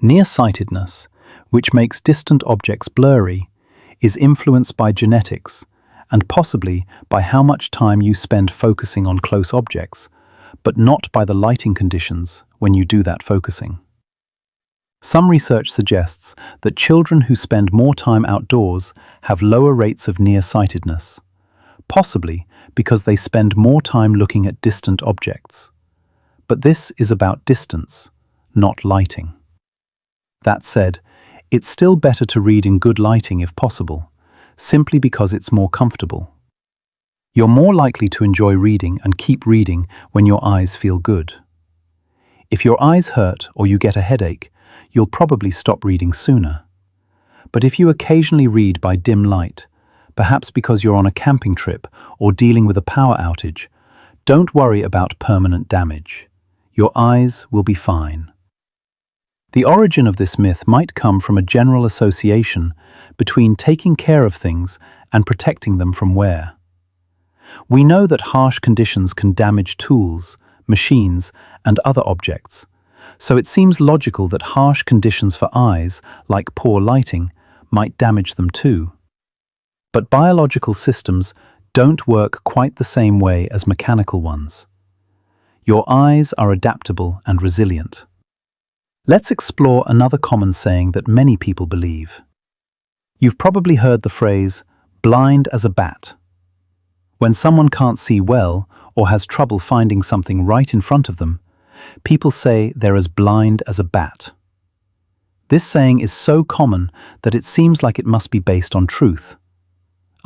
Nearsightedness, which makes distant objects blurry, is influenced by genetics and possibly by how much time you spend focusing on close objects, but not by the lighting conditions when you do that focusing. Some research suggests that children who spend more time outdoors have lower rates of nearsightedness, possibly because they spend more time looking at distant objects. But this is about distance, not lighting. That said, it's still better to read in good lighting if possible, simply because it's more comfortable. You're more likely to enjoy reading and keep reading when your eyes feel good. If your eyes hurt or you get a headache, you'll probably stop reading sooner. But if you occasionally read by dim light, perhaps because you're on a camping trip or dealing with a power outage, don't worry about permanent damage. Your eyes will be fine. The origin of this myth might come from a general association between taking care of things and protecting them from wear. We know that harsh conditions can damage tools, machines, and other objects, so it seems logical that harsh conditions for eyes, like poor lighting, might damage them too. But biological systems don't work quite the same way as mechanical ones. Your eyes are adaptable and resilient. Let's explore another common saying that many people believe. You've probably heard the phrase, blind as a bat. When someone can't see well or has trouble finding something right in front of them, people say they're as blind as a bat. This saying is so common that it seems like it must be based on truth.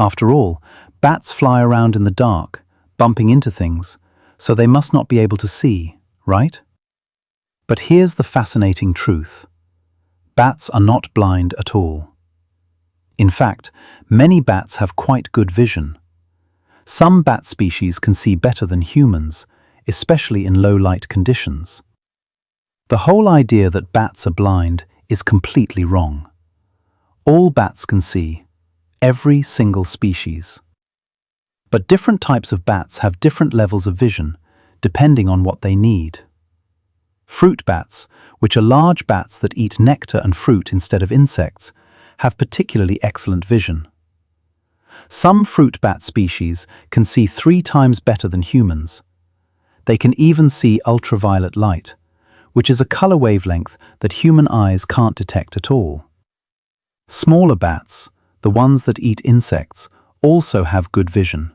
After all, bats fly around in the dark, bumping into things, so they must not be able to see, right? But here's the fascinating truth. Bats are not blind at all. In fact, many bats have quite good vision. Some bat species can see better than humans, especially in low-light conditions. The whole idea that bats are blind is completely wrong. All bats can see, every single species. But different types of bats have different levels of vision, depending on what they need. Fruit bats, which are large bats that eat nectar and fruit instead of insects, have particularly excellent vision. Some fruit bat species can see 3 times better than humans. They can even see ultraviolet light, which is a color wavelength that human eyes can't detect at all. Smaller bats, the ones that eat insects, also have good vision.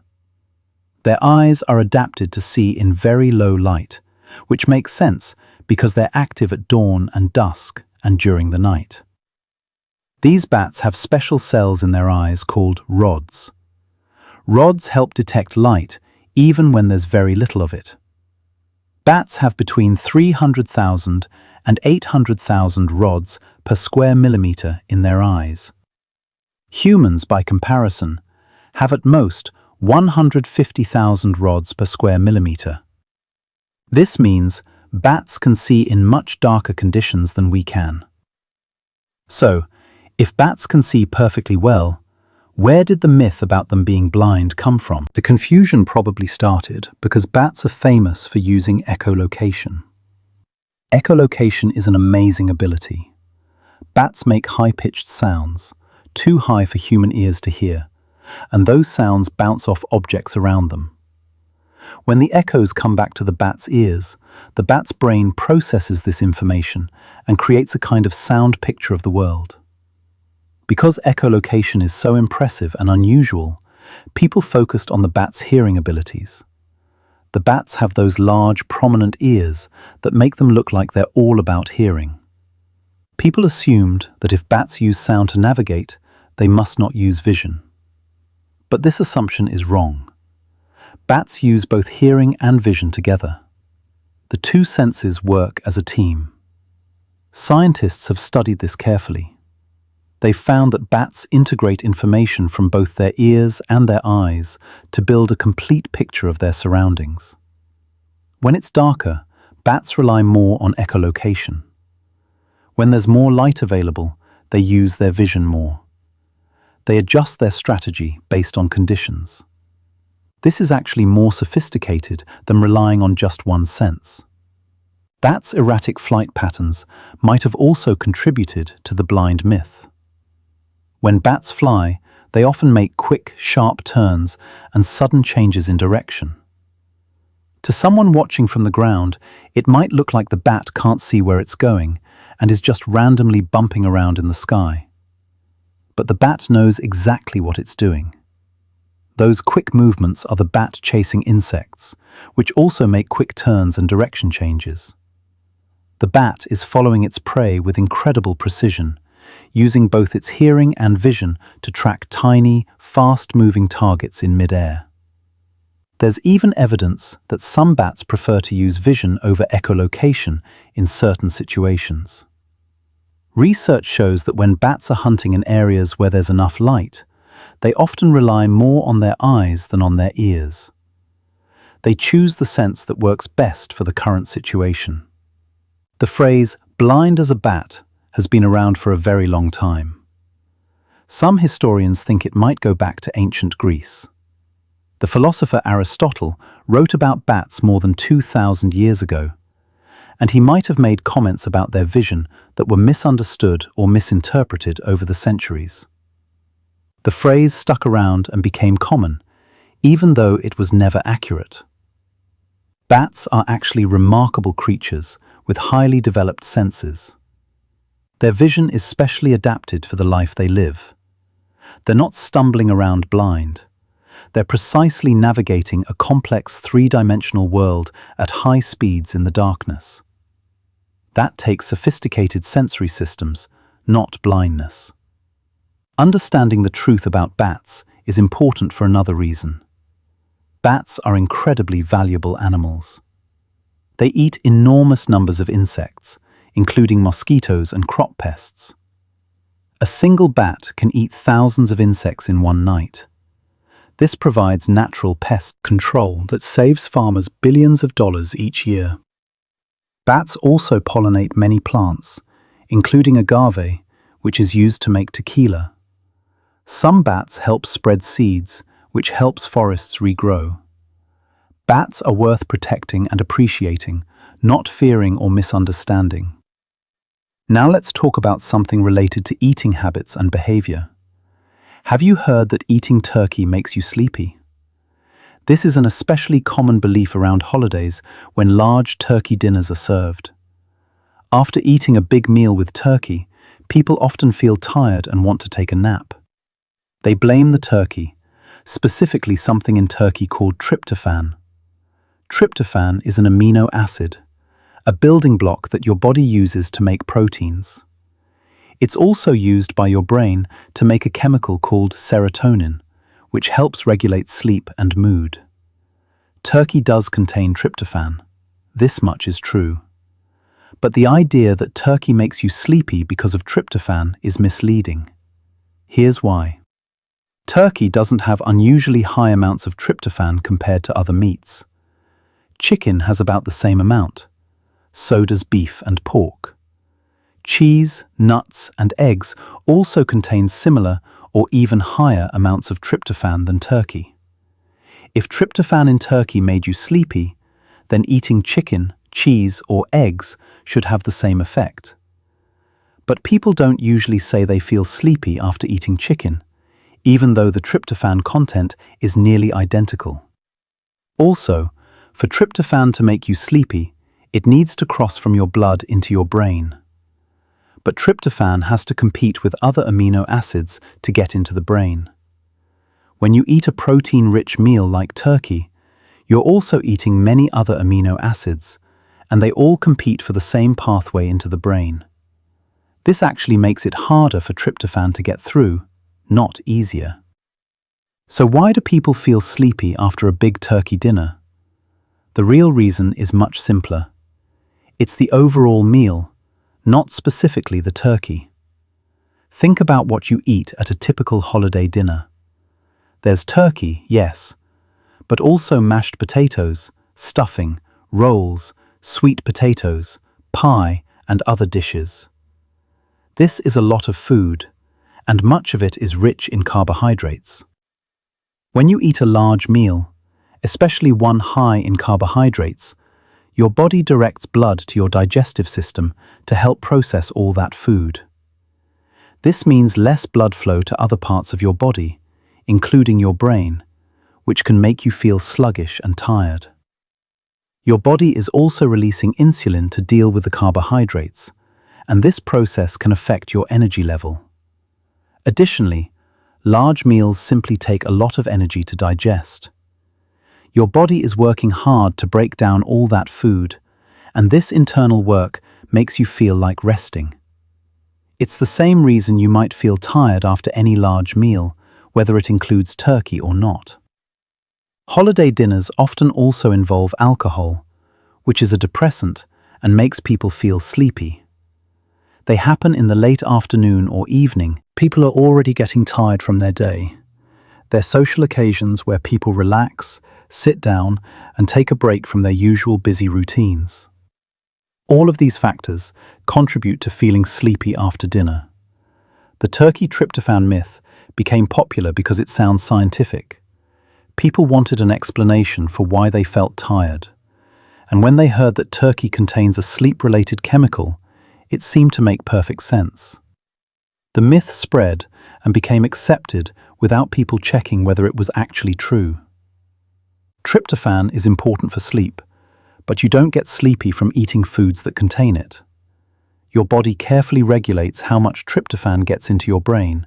Their eyes are adapted to see in very low light, which makes sense because they're active at dawn and dusk and during the night. These bats have special cells in their eyes called rods. Rods help detect light even when there's very little of it. Bats have between 300,000 and 800,000 rods per square millimeter in their eyes. Humans, by comparison, have at most 150,000 rods per square millimeter. This means bats can see in much darker conditions than we can. So, if bats can see perfectly well, where did the myth about them being blind come from? The confusion probably started because bats are famous for using echolocation. Echolocation is an amazing ability. Bats make high-pitched sounds, too high for human ears to hear, and those sounds bounce off objects around them. When the echoes come back to the bat's ears, the bat's brain processes this information and creates a kind of sound picture of the world. Because echolocation is so impressive and unusual, people focused on the bat's hearing abilities. The bats have those large, prominent ears that make them look like they're all about hearing. People assumed that if bats use sound to navigate, they must not use vision. But this assumption is wrong. Bats use both hearing and vision together. The two senses work as a team. Scientists have studied this carefully. They've found that bats integrate information from both their ears and their eyes to build a complete picture of their surroundings. When it's darker, bats rely more on echolocation. When there's more light available, they use their vision more. They adjust their strategy based on conditions. This is actually more sophisticated than relying on just one sense. Bats' erratic flight patterns might have also contributed to the blind myth. When bats fly, they often make quick, sharp turns and sudden changes in direction. To someone watching from the ground, it might look like the bat can't see where it's going and is just randomly bumping around in the sky. But the bat knows exactly what it's doing. Those quick movements are the bat chasing insects, which also make quick turns and direction changes. The bat is following its prey with incredible precision, using both its hearing and vision to track tiny, fast-moving targets in mid-air. There's even evidence that some bats prefer to use vision over echolocation in certain situations. Research shows that when bats are hunting in areas where there's enough light, they often rely more on their eyes than on their ears. They choose the sense that works best for the current situation. The phrase, blind as a bat, has been around for a very long time. Some historians think it might go back to ancient Greece. The philosopher Aristotle wrote about bats more than 2,000 years ago, and he might have made comments about their vision that were misunderstood or misinterpreted over the centuries. The phrase stuck around and became common, even though it was never accurate. Bats are actually remarkable creatures with highly developed senses. Their vision is specially adapted for the life they live. They're not stumbling around blind. They're precisely navigating a complex three-dimensional world at high speeds in the darkness. That takes sophisticated sensory systems, not blindness. Understanding the truth about bats is important for another reason. Bats are incredibly valuable animals. They eat enormous numbers of insects, including mosquitoes and crop pests. A single bat can eat thousands of insects in one night. This provides natural pest control that saves farmers billions of dollars each year. Bats also pollinate many plants, including agave, which is used to make tequila. Some bats help spread seeds, which helps forests regrow. Bats are worth protecting and appreciating, not fearing or misunderstanding. Now let's talk about something related to eating habits and behavior. Have you heard that eating turkey makes you sleepy? This is an especially common belief around holidays when large turkey dinners are served. After eating a big meal with turkey, people often feel tired and want to take a nap. They blame the turkey, specifically something in turkey called tryptophan. Tryptophan is an amino acid, a building block that your body uses to make proteins. It's also used by your brain to make a chemical called serotonin, which helps regulate sleep and mood. Turkey does contain tryptophan. This much is true. But the idea that turkey makes you sleepy because of tryptophan is misleading. Here's why. Turkey doesn't have unusually high amounts of tryptophan compared to other meats. Chicken has about the same amount. So does beef and pork. Cheese, nuts, and eggs also contain similar or even higher amounts of tryptophan than turkey. If tryptophan in turkey made you sleepy, then eating chicken, cheese, or eggs should have the same effect. But people don't usually say they feel sleepy after eating chicken, even though the tryptophan content is nearly identical. Also, for tryptophan to make you sleepy, it needs to cross from your blood into your brain. But tryptophan has to compete with other amino acids to get into the brain. When you eat a protein-rich meal like turkey, you're also eating many other amino acids, and they all compete for the same pathway into the brain. This actually makes it harder for tryptophan to get through, not easier. So why do people feel sleepy after a big turkey dinner? The real reason is much simpler. It's the overall meal, not specifically the turkey. Think about what you eat at a typical holiday dinner. There's turkey, yes, but also mashed potatoes, stuffing, rolls, sweet potatoes, pie, and other dishes. This is a lot of food, and much of it is rich in carbohydrates. When you eat a large meal, especially one high in carbohydrates, your body directs blood to your digestive system to help process all that food. This means less blood flow to other parts of your body, including your brain, which can make you feel sluggish and tired. Your body is also releasing insulin to deal with the carbohydrates, and this process can affect your energy level. Additionally, Large meals simply take a lot of energy to digest. Your body is working hard to break down all that food, and this internal work makes you feel like resting. It's the same reason you might feel tired after any large meal, whether it includes turkey or not. Holiday dinners often also involve alcohol, which is a depressant and makes people feel sleepy. They happen in the late afternoon or evening. People are already getting tired from their day. They're social occasions where people relax, sit down, and take a break from their usual busy routines. All of these factors contribute to feeling sleepy after dinner. The turkey tryptophan myth became popular because it sounds scientific. People wanted an explanation for why they felt tired. And when they heard that turkey contains a sleep-related chemical, it seemed to make perfect sense. The myth spread and became accepted without people checking whether it was actually true. Tryptophan is important for sleep, but you don't get sleepy from eating foods that contain it. Your body carefully regulates how much tryptophan gets into your brain,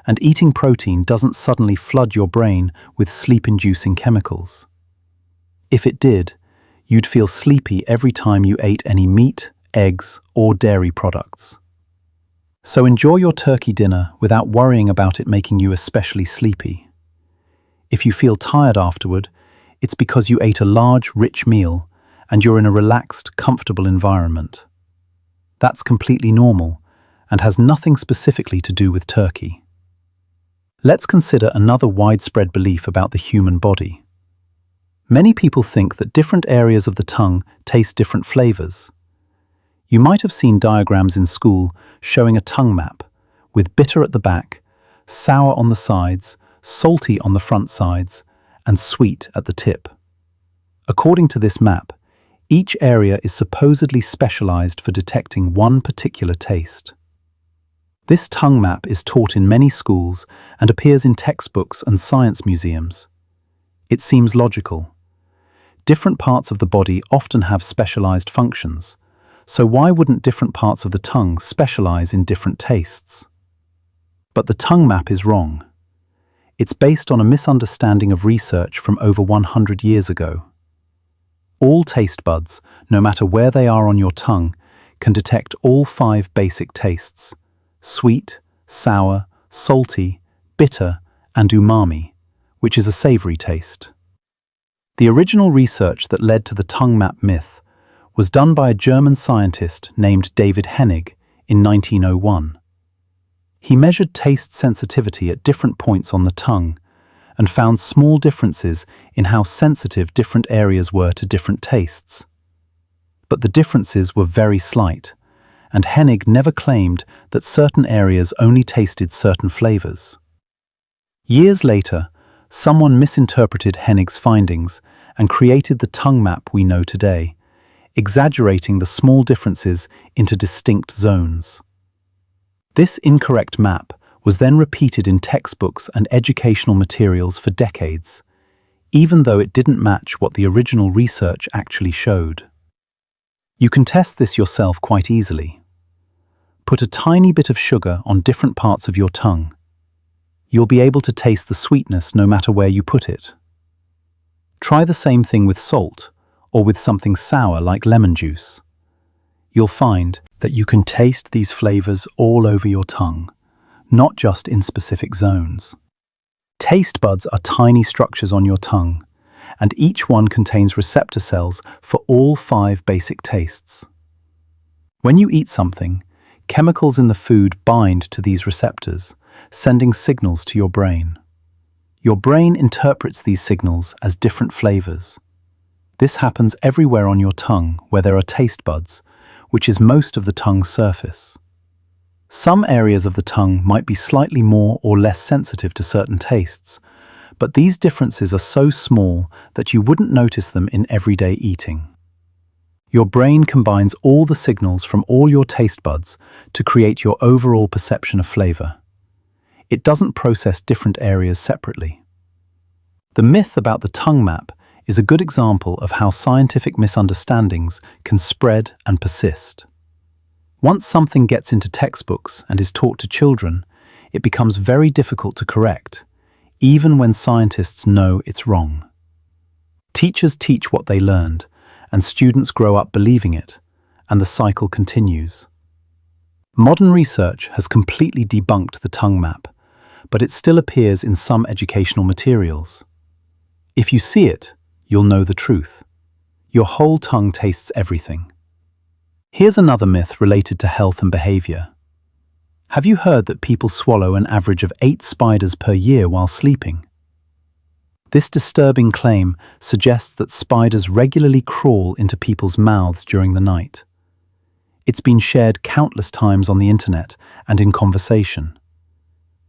and eating protein doesn't suddenly flood your brain with sleep-inducing chemicals. If it did, you'd feel sleepy every time you ate any meat, eggs, or dairy products. So enjoy your turkey dinner without worrying about it making you especially sleepy. If you feel tired afterward, it's because you ate a large, rich meal and you're in a relaxed, comfortable environment. That's completely normal and has nothing specifically to do with turkey. Let's consider another widespread belief about the human body. Many people think that different areas of the tongue taste different flavors. You might have seen diagrams in school showing a tongue map, with bitter at the back, sour on the sides, salty on the front sides, and sweet at the tip. According to this map, each area is supposedly specialized for detecting one particular taste. This tongue map is taught in many schools and appears in textbooks and science museums. It seems logical. Different parts of the body often have specialized functions, so why wouldn't different parts of the tongue specialize in different tastes? But the tongue map is wrong. It's based on a misunderstanding of research from over 100 years ago. All taste buds, no matter where they are on your tongue, can detect all 5 basic tastes: sweet, sour, salty, bitter, and umami, which is a savory taste. The original research that led to the tongue map myth was done by a German scientist named David Hennig in 1901. He measured taste sensitivity at different points on the tongue and found small differences in how sensitive different areas were to different tastes. But the differences were very slight, and Hennig never claimed that certain areas only tasted certain flavors. Years later, someone misinterpreted Hennig's findings and created the tongue map we know today, exaggerating the small differences into distinct zones. This incorrect map was then repeated in textbooks and educational materials for decades, even though it didn't match what the original research actually showed. You can test this yourself quite easily. Put a tiny bit of sugar on different parts of your tongue. You'll be able to taste the sweetness no matter where you put it. Try the same thing with salt, or with something sour like lemon juice. You'll find that you can taste these flavors all over your tongue, not just in specific zones. Taste buds are tiny structures on your tongue, and each one contains receptor cells for all 5 basic tastes. When you eat something, chemicals in the food bind to these receptors, sending signals to your brain. Your brain interprets these signals as different flavors. This happens everywhere on your tongue where there are taste buds, which is most of the tongue's surface. Some areas of the tongue might be slightly more or less sensitive to certain tastes, but these differences are so small that you wouldn't notice them in everyday eating. Your brain combines all the signals from all your taste buds to create your overall perception of flavor. It doesn't process different areas separately. The myth about the tongue map is a good example of how scientific misunderstandings can spread and persist. Once something gets into textbooks and is taught to children, it becomes very difficult to correct, even when scientists know it's wrong. Teachers teach what they learned, and students grow up believing it, and the cycle continues. Modern research has completely debunked the tongue map, but it still appears in some educational materials. If you see it, you'll know the truth. Your whole tongue tastes everything. Here's another myth related to health and behavior. Have you heard that people swallow an average of 8 spiders per year while sleeping? This disturbing claim suggests that spiders regularly crawl into people's mouths during the night. It's been shared countless times on the internet and in conversation.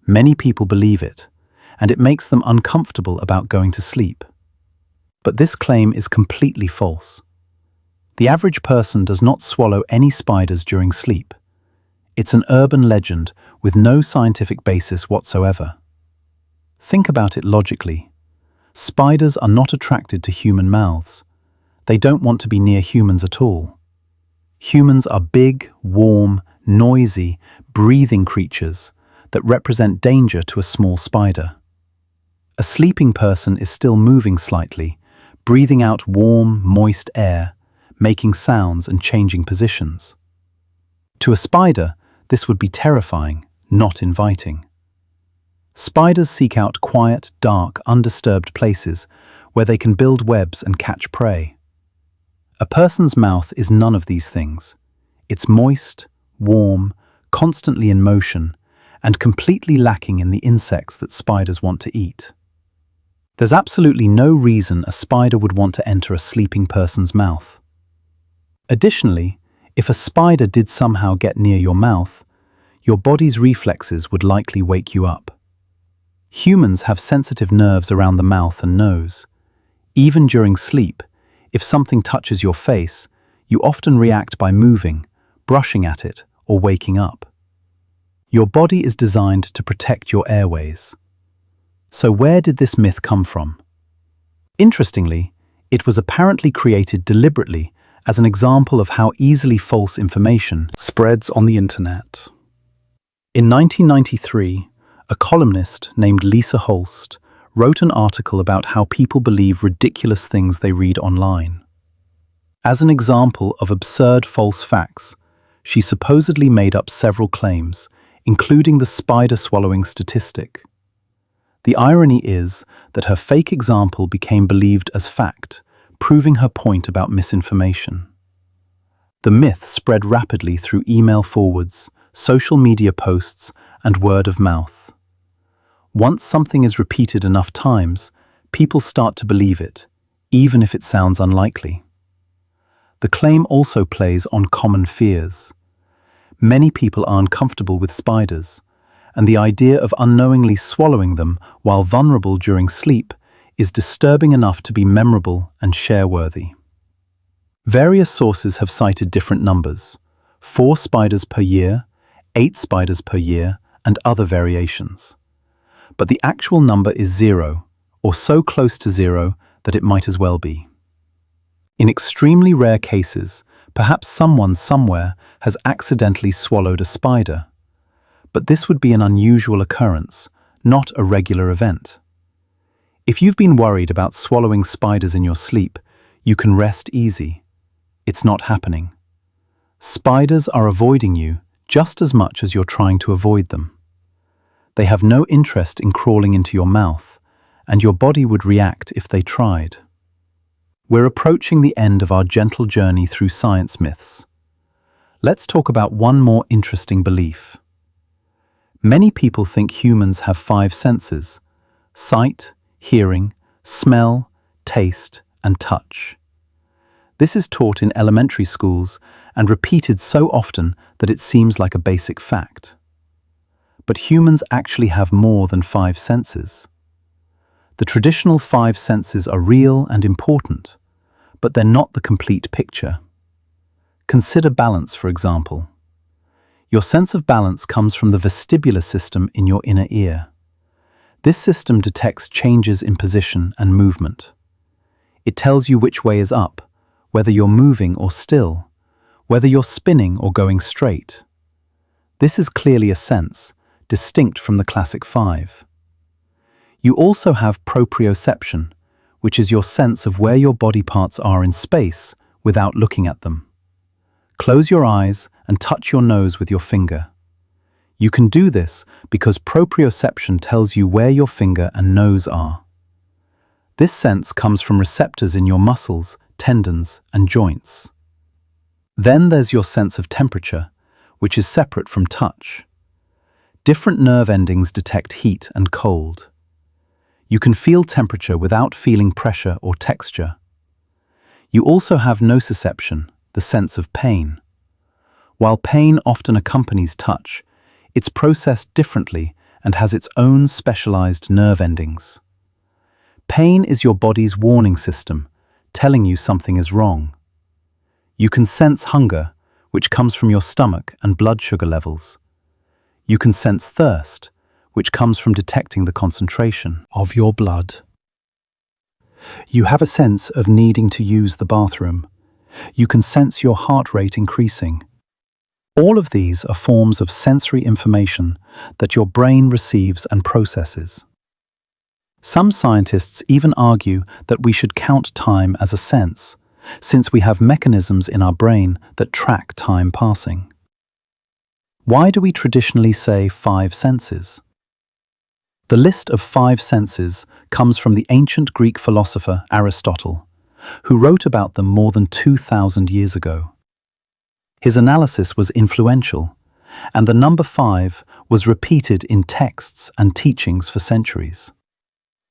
Many people believe it, and it makes them uncomfortable about going to sleep. But this claim is completely false. The average person does not swallow any spiders during sleep. It's an urban legend with no scientific basis whatsoever. Think about it logically. Spiders are not attracted to human mouths. They don't want to be near humans at all. Humans are big, warm, noisy, breathing creatures that represent danger to a small spider. A sleeping person is still moving slightly, breathing out warm, moist air, making sounds and changing positions. To a spider, this would be terrifying, not inviting. Spiders seek out quiet, dark, undisturbed places where they can build webs and catch prey. A person's mouth is none of these things. It's moist, warm, constantly in motion, and completely lacking in the insects that spiders want to eat. There's absolutely no reason a spider would want to enter a sleeping person's mouth. Additionally, if a spider did somehow get near your mouth, your body's reflexes would likely wake you up. Humans have sensitive nerves around the mouth and nose. Even during sleep, if something touches your face, you often react by moving, brushing at it, or waking up. Your body is designed to protect your airways. So where did this myth come from? Interestingly, it was apparently created deliberately as an example of how easily false information spreads on the internet. In 1993, a columnist named Lisa Holst wrote an article about how people believe ridiculous things they read online. As an example of absurd false facts, she supposedly made up several claims, including the spider swallowing statistic. The irony is that her fake example became believed as fact, proving her point about misinformation. The myth spread rapidly through email forwards, social media posts, and word of mouth. Once something is repeated enough times, people start to believe it, even if it sounds unlikely. The claim also plays on common fears. Many people are uncomfortable with spiders, and the idea of unknowingly swallowing them while vulnerable during sleep is disturbing enough to be memorable and share-worthy. Various sources have cited different numbers: 4 spiders per year, 8 spiders per year, and other variations. But the actual number is 0, or so close to 0 that it might as well be. In extremely rare cases, perhaps someone somewhere has accidentally swallowed a spider. But this would be an unusual occurrence, not a regular event. If you've been worried about swallowing spiders in your sleep, you can rest easy. It's not happening. Spiders are avoiding you just as much as you're trying to avoid them. They have no interest in crawling into your mouth, and your body would react if they tried. We're approaching the end of our gentle journey through science myths. Let's talk about one more interesting belief. Many people think humans have 5 senses: sight, hearing, smell, taste, and touch. This is taught in elementary schools and repeated so often that it seems like a basic fact. But humans actually have more than 5 senses. The traditional 5 senses are real and important, but they're not the complete picture. Consider balance, for example. Your sense of balance comes from the vestibular system in your inner ear. This system detects changes in position and movement. It tells you which way is up, whether you're moving or still, whether you're spinning or going straight. This is clearly a sense, distinct from the classic five. You also have proprioception, which is your sense of where your body parts are in space without looking at them. Close your eyes and touch your nose with your finger. You can do this because proprioception tells you where your finger and nose are. This sense comes from receptors in your muscles, tendons, and joints. Then there's your sense of temperature, which is separate from touch. Different nerve endings detect heat and cold. You can feel temperature without feeling pressure or texture. You also have nociception, the sense of pain. While pain often accompanies touch, it's processed differently and has its own specialized nerve endings. Pain is your body's warning system, telling you something is wrong. You can sense hunger, which comes from your stomach and blood sugar levels. You can sense thirst, which comes from detecting the concentration of your blood. You have a sense of needing to use the bathroom. You can sense your heart rate increasing. All of these are forms of sensory information that your brain receives and processes. Some scientists even argue that we should count time as a sense, since we have mechanisms in our brain that track time passing. Why do we traditionally say five senses? The list of five senses comes from the ancient Greek philosopher Aristotle, who wrote about them more than 2,000 years ago. His analysis was influential, and the number five was repeated in texts and teachings for centuries.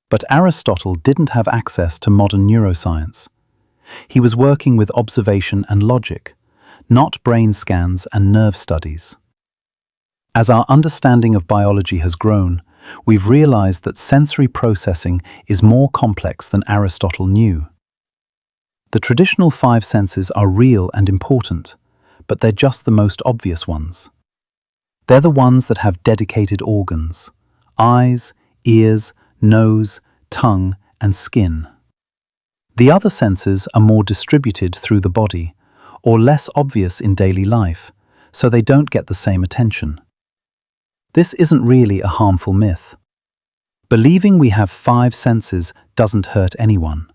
But Aristotle didn't have access to modern neuroscience. He was working with observation and logic, not brain scans and nerve studies. As our understanding of biology has grown, we've realized that sensory processing is more complex than Aristotle knew. The traditional five senses are real and important, but they're just the most obvious ones. They're the ones that have dedicated organs: eyes, ears, nose, tongue, and skin. The other senses are more distributed through the body, or less obvious in daily life, so they don't get the same attention. This isn't really a harmful myth. Believing we have five senses doesn't hurt anyone.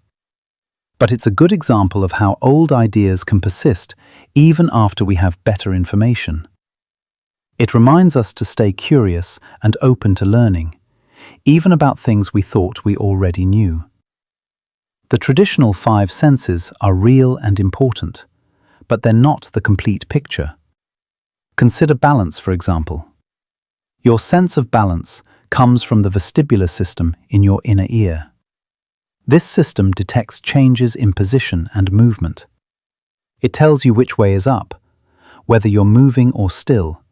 But it's a good example of how old ideas can persist even after we have better information. It reminds us to stay curious and open to learning, even about things we thought we already knew. The traditional five senses are real and important, but they're not the complete picture. Consider balance, for example. Your sense of balance comes from the vestibular system in your inner ear. This system detects changes in position and movement. It tells you which way is up, whether you're moving or still,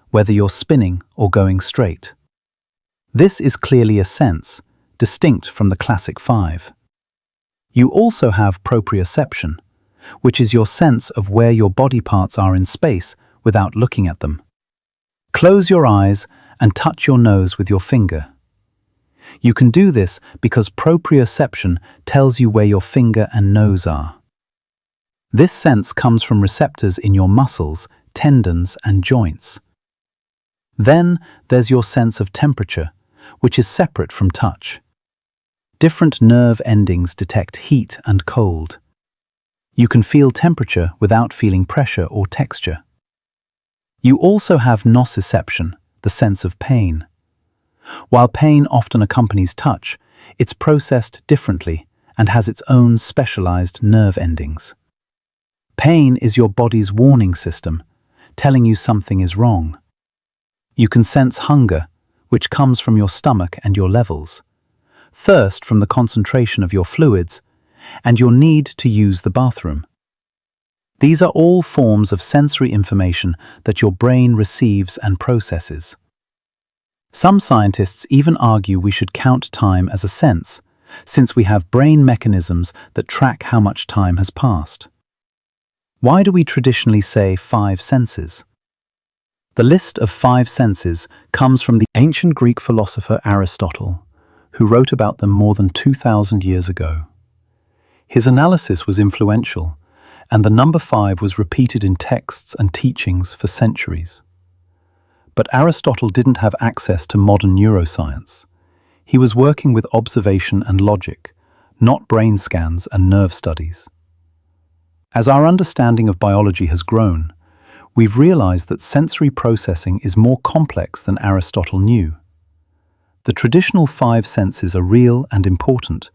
whether you're spinning or going straight. This is clearly a sense, distinct from the classic five. You also have proprioception, which is your sense of where your body parts are in space without looking at them. Close your eyes and touch your nose with your finger. You can do this because proprioception tells you where your finger and nose are. This sense comes from receptors in your muscles, tendons, and joints. Then there's your sense of temperature, which is separate from touch. Different nerve endings detect heat and cold. You can feel temperature without feeling pressure or texture. You also have nociception, the sense of pain. While pain often accompanies touch, it's processed differently and has its own specialized nerve endings. Pain is your body's warning system, telling you something is wrong. You can sense hunger, which comes from your stomach and your levels, thirst from the concentration of your fluids, and your need to use the bathroom. These are all forms of sensory information that your brain receives and processes. Some scientists even argue we should count time as a sense, since we have brain mechanisms that track how much time has passed. Why do we traditionally say five senses? The list of five senses comes from the ancient Greek philosopher Aristotle, who wrote about them more than 2,000 years ago. His analysis was influential, and the number five was repeated in texts and teachings for centuries. But Aristotle didn't have access to modern neuroscience. He was working with observation and logic, not brain scans and nerve studies. As our understanding of biology has grown, we've realized that sensory processing is more complex than Aristotle knew. The traditional five senses are real and important,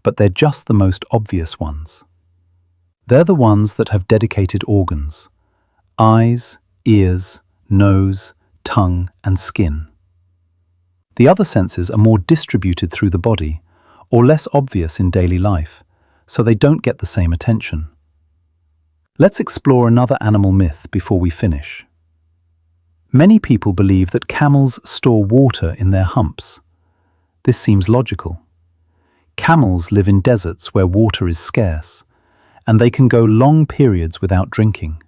but they're just the most obvious ones. They're the ones that have dedicated organs: eyes, ears, nose, tongue, and skin. The other senses are more distributed through the body, or less obvious in daily life, so they don't get the same attention. Let's explore another animal myth before we finish. Many people believe that camels store water in their humps. This seems logical. Camels live in deserts where water is scarce, and they can go long periods without drinking.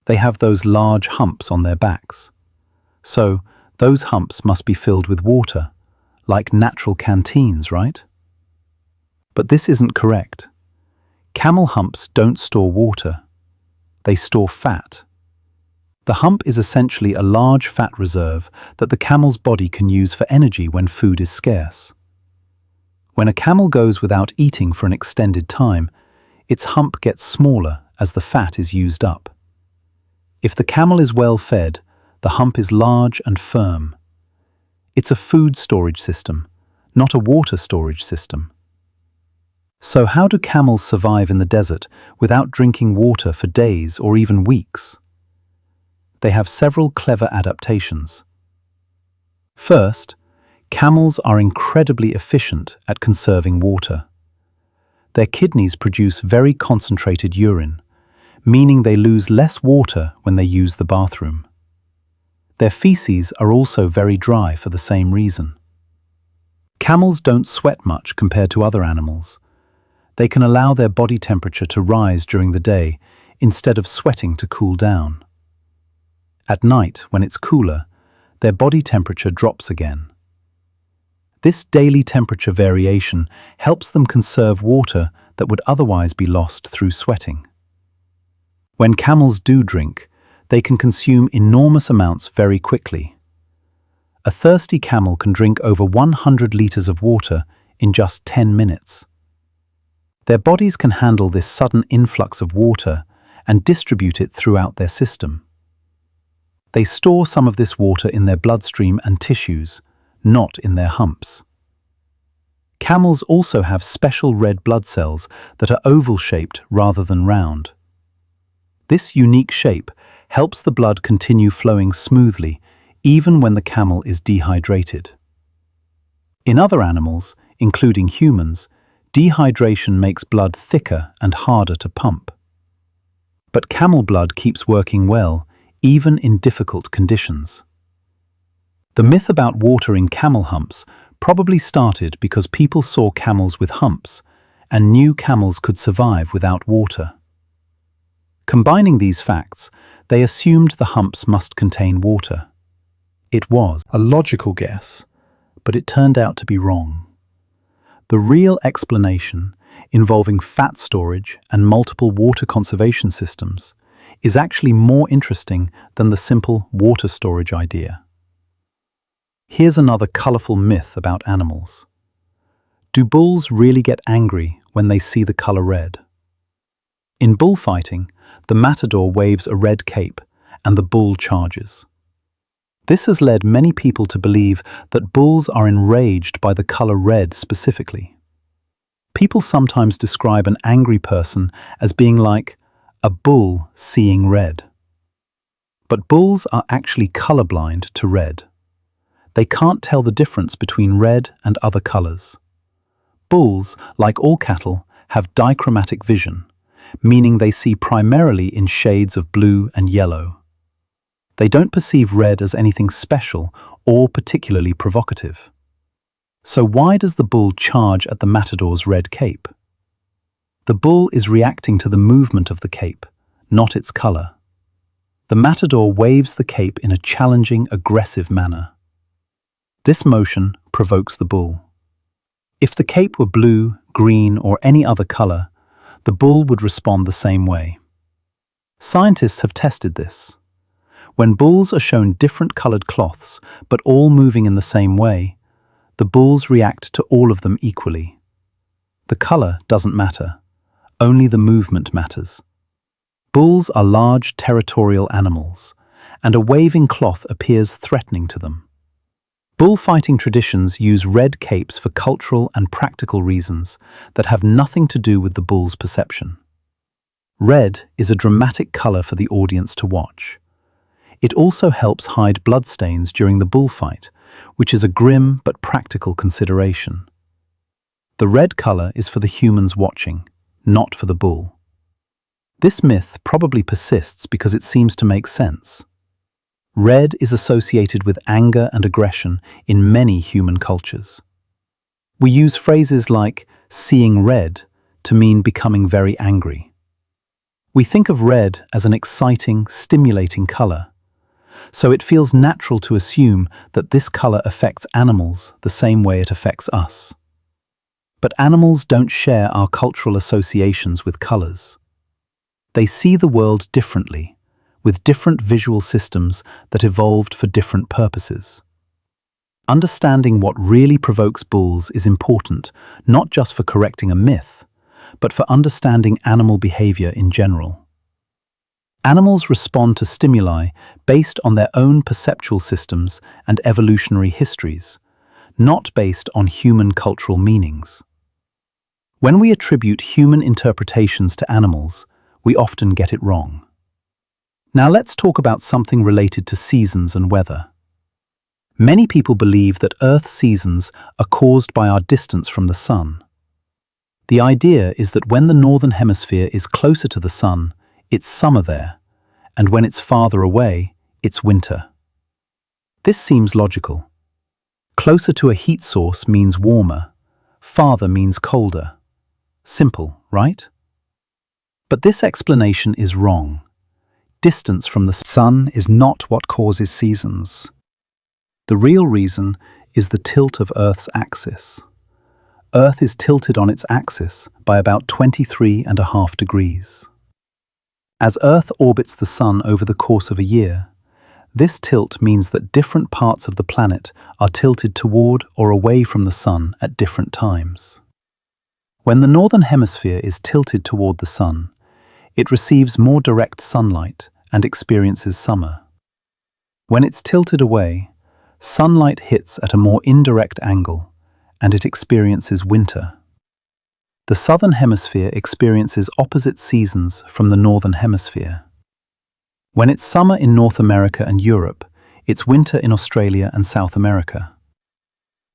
They have those large humps on their backs. So, those humps must be filled with water, like natural canteens, right? But this isn't correct. Camel humps don't store water. They store fat. The hump is essentially a large fat reserve that the camel's body can use for energy when food is scarce. When a camel goes without eating for an extended time, its hump gets smaller as the fat is used up. If the camel is well fed, the hump is large and firm. It's a food storage system, not a water storage system. So how do camels survive in the desert without drinking water for days or even weeks? They have several clever adaptations. First, camels are incredibly efficient at conserving water. Their kidneys produce very concentrated urine, meaning they lose less water when they use the bathroom. Their feces are also very dry for the same reason. Camels don't sweat much compared to other animals. They can allow their body temperature to rise during the day instead of sweating to cool down. At night, when it's cooler, their body temperature drops again. This daily temperature variation helps them conserve water that would otherwise be lost through sweating. When camels do drink, they can consume enormous amounts very quickly. A thirsty camel can drink over 100 liters of water in just 10 minutes. Their bodies can handle this sudden influx of water and distribute it throughout their system. They store some of this water in their bloodstream and tissues, not in their humps. Camels also have special red blood cells that are oval-shaped rather than round. This unique shape helps the blood continue flowing smoothly even when the camel is dehydrated. In other animals, including humans, dehydration makes blood thicker and harder to pump. But camel blood keeps working well, even in difficult conditions. The myth about water in camel humps probably started because people saw camels with humps and knew camels could survive without water. Combining these facts, they assumed the humps must contain water. It was a logical guess, but it turned out to be wrong. The real explanation, involving fat storage and multiple water conservation systems, is actually more interesting than the simple water storage idea. Here's another colorful myth about animals. Do bulls really get angry when they see the color red? In bullfighting, the matador waves a red cape and the bull charges. This has led many people to believe that bulls are enraged by the color red specifically. People sometimes describe an angry person as being like a bull seeing red. But bulls are actually colorblind to red. They can't tell the difference between red and other colors. Bulls, like all cattle, have dichromatic vision, meaning they see primarily in shades of blue and yellow. They don't perceive red as anything special or particularly provocative. So why does the bull charge at the matador's red cape? The bull is reacting to the movement of the cape, not its color. The matador waves the cape in a challenging, aggressive manner. This motion provokes the bull. If the cape were blue, green, or any other color, the bull would respond the same way. Scientists have tested this. When bulls are shown different colored cloths, but all moving in the same way, the bulls react to all of them equally. The color doesn't matter, only the movement matters. Bulls are large territorial animals, and a waving cloth appears threatening to them. Bullfighting traditions use red capes for cultural and practical reasons that have nothing to do with the bull's perception. Red is a dramatic color for the audience to watch. It also helps hide bloodstains during the bullfight, which is a grim but practical consideration. The red color is for the humans watching, not for the bull. This myth probably persists because it seems to make sense. Red is associated with anger and aggression in many human cultures. We use phrases like seeing red to mean becoming very angry. We think of red as an exciting, stimulating color, so it feels natural to assume that this color affects animals the same way it affects us. But animals don't share our cultural associations with colors. They see the world differently, with different visual systems that evolved for different purposes. Understanding what really provokes bulls is important, not just for correcting a myth, but for understanding animal behavior in general. Animals respond to stimuli based on their own perceptual systems and evolutionary histories, not based on human cultural meanings. When we attribute human interpretations to animals, we often get it wrong. Now let's talk about something related to seasons and weather. Many people believe that Earth's seasons are caused by our distance from the sun. The idea is that when the northern hemisphere is closer to the sun, it's summer there, and when it's farther away, it's winter. This seems logical. Closer to a heat source means warmer, farther means colder. Simple, right? But this explanation is wrong. Distance from the sun is not what causes seasons. The real reason is the tilt of Earth's axis. Earth is tilted on its axis by about 23.5 degrees. As Earth orbits the sun over the course of a year, this tilt means that different parts of the planet are tilted toward or away from the sun at different times. When the northern hemisphere is tilted toward the sun, it receives more direct sunlight and experiences summer. When it's tilted away, sunlight hits at a more indirect angle, and it experiences winter. The southern hemisphere experiences opposite seasons from the northern hemisphere. When it's summer in North America and Europe, it's winter in Australia and South America.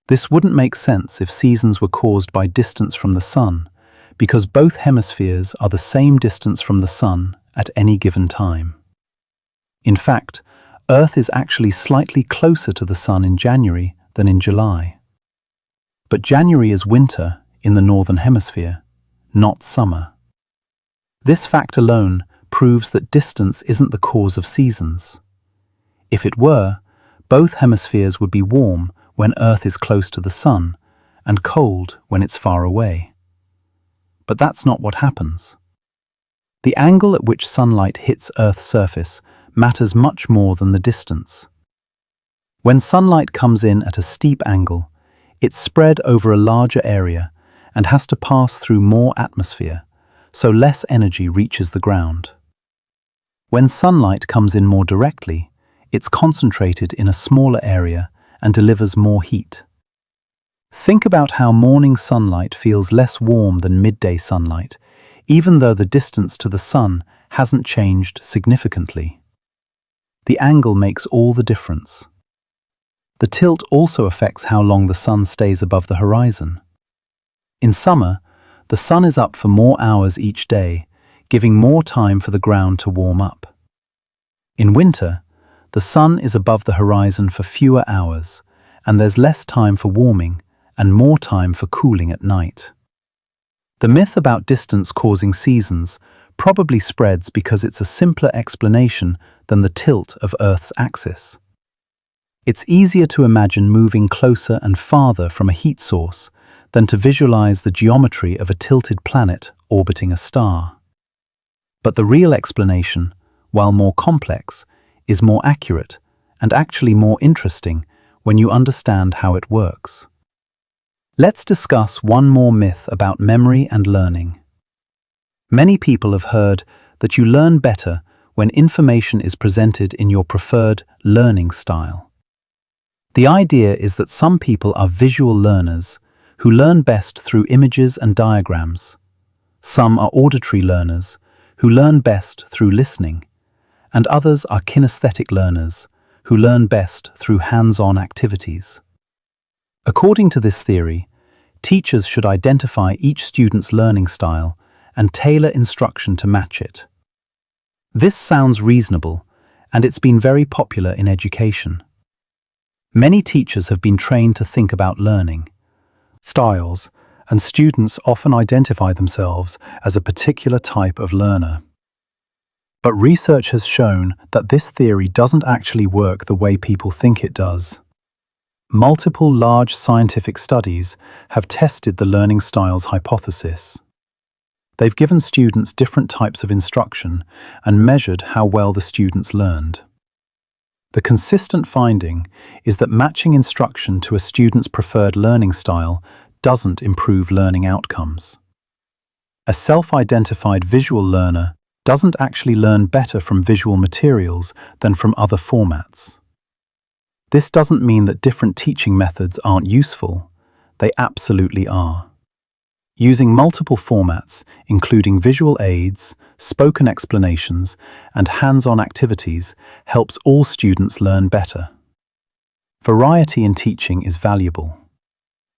This wouldn't make sense if seasons were caused by distance from the sun, because both hemispheres are the same distance from the sun at any given time. In fact, Earth is actually slightly closer to the sun in January than in July. But January is winter in the northern hemisphere, not summer. This fact alone proves that distance isn't the cause of seasons. If it were, both hemispheres would be warm when Earth is close to the sun and cold when it's far away. But that's not what happens. The angle at which sunlight hits Earth's surface matters much more than the distance. When sunlight comes in at a steep angle, it's spread over a larger area and has to pass through more atmosphere, so less energy reaches the ground. When sunlight comes in more directly, it's concentrated in a smaller area and delivers more heat. Think about how morning sunlight feels less warm than midday sunlight, even though the distance to the sun hasn't changed significantly. The angle makes all the difference. The tilt also affects how long the sun stays above the horizon. In summer, the sun is up for more hours each day, giving more time for the ground to warm up. In winter, the sun is above the horizon for fewer hours, and there's less time for warming and more time for cooling at night. The myth about distance causing seasons probably spreads because it's a simpler explanation than the tilt of Earth's axis. It's easier to imagine moving closer and farther from a heat source than to visualize the geometry of a tilted planet orbiting a star. But the real explanation, while more complex, is more accurate and actually more interesting when you understand how it works. Let's discuss one more myth about memory and learning. Many people have heard that you learn better when information is presented in your preferred learning style. The idea is that some people are visual learners who learn best through images and diagrams. Some are auditory learners who learn best through listening, and others are kinesthetic learners who learn best through hands-on activities. According to this theory, teachers should identify each student's learning style and tailor instruction to match it. This sounds reasonable, and it's been very popular in education. Many teachers have been trained to think about learning styles, and students often identify themselves as a particular type of learner. But research has shown that this theory doesn't actually work the way people think it does. Multiple large scientific studies have tested the learning styles hypothesis. They've given students different types of instruction and measured how well the students learned. The consistent finding is that matching instruction to a student's preferred learning style doesn't improve learning outcomes. A self-identified visual learner doesn't actually learn better from visual materials than from other formats. This doesn't mean that different teaching methods aren't useful. They absolutely are. Using multiple formats, including visual aids, spoken explanations, and hands-on activities, helps all students learn better. Variety in teaching is valuable.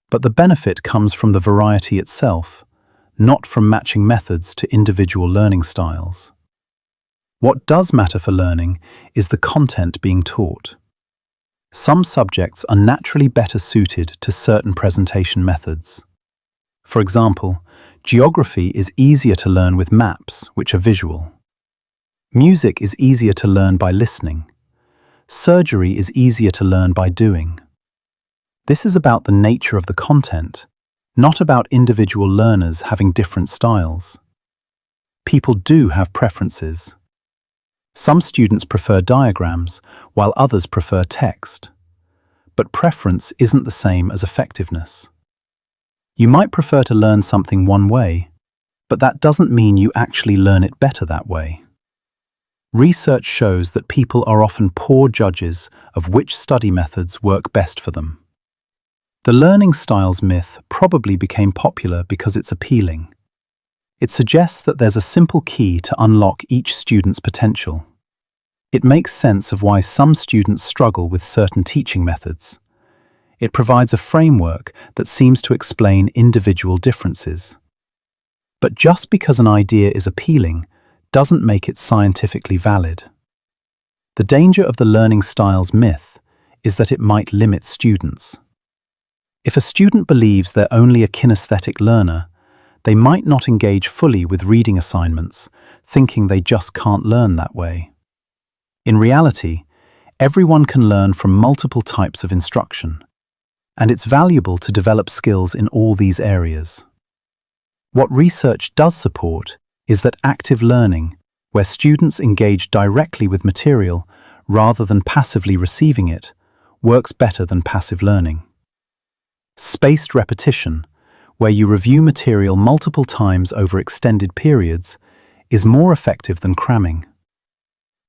But the benefit comes from the variety itself, not from matching methods to individual learning styles. What does matter for learning is the content being taught. Some subjects are naturally better suited to certain presentation methods. For example, geography is easier to learn with maps, which are visual. Music is easier to learn by listening. Surgery is easier to learn by doing. This is about the nature of the content, not about individual learners having different styles. People do have preferences. Some students prefer diagrams, while others prefer text. But preference isn't the same as effectiveness. You might prefer to learn something one way, but that doesn't mean you actually learn it better that way. Research shows that people are often poor judges of which study methods work best for them. The learning styles myth probably became popular because it's appealing. It suggests that there's a simple key to unlock each student's potential. It makes sense of why some students struggle with certain teaching methods. It provides a framework that seems to explain individual differences. But just because an idea is appealing doesn't make it scientifically valid. The danger of the learning styles myth is that it might limit students. If a student believes they're only a kinesthetic learner, they might not engage fully with reading assignments, thinking they just can't learn that way. In reality, everyone can learn from multiple types of instruction, and it's valuable to develop skills in all these areas. What research does support is that active learning, where students engage directly with material rather than passively receiving it, works better than passive learning. Spaced repetition, where you review material multiple times over extended periods, is more effective than cramming.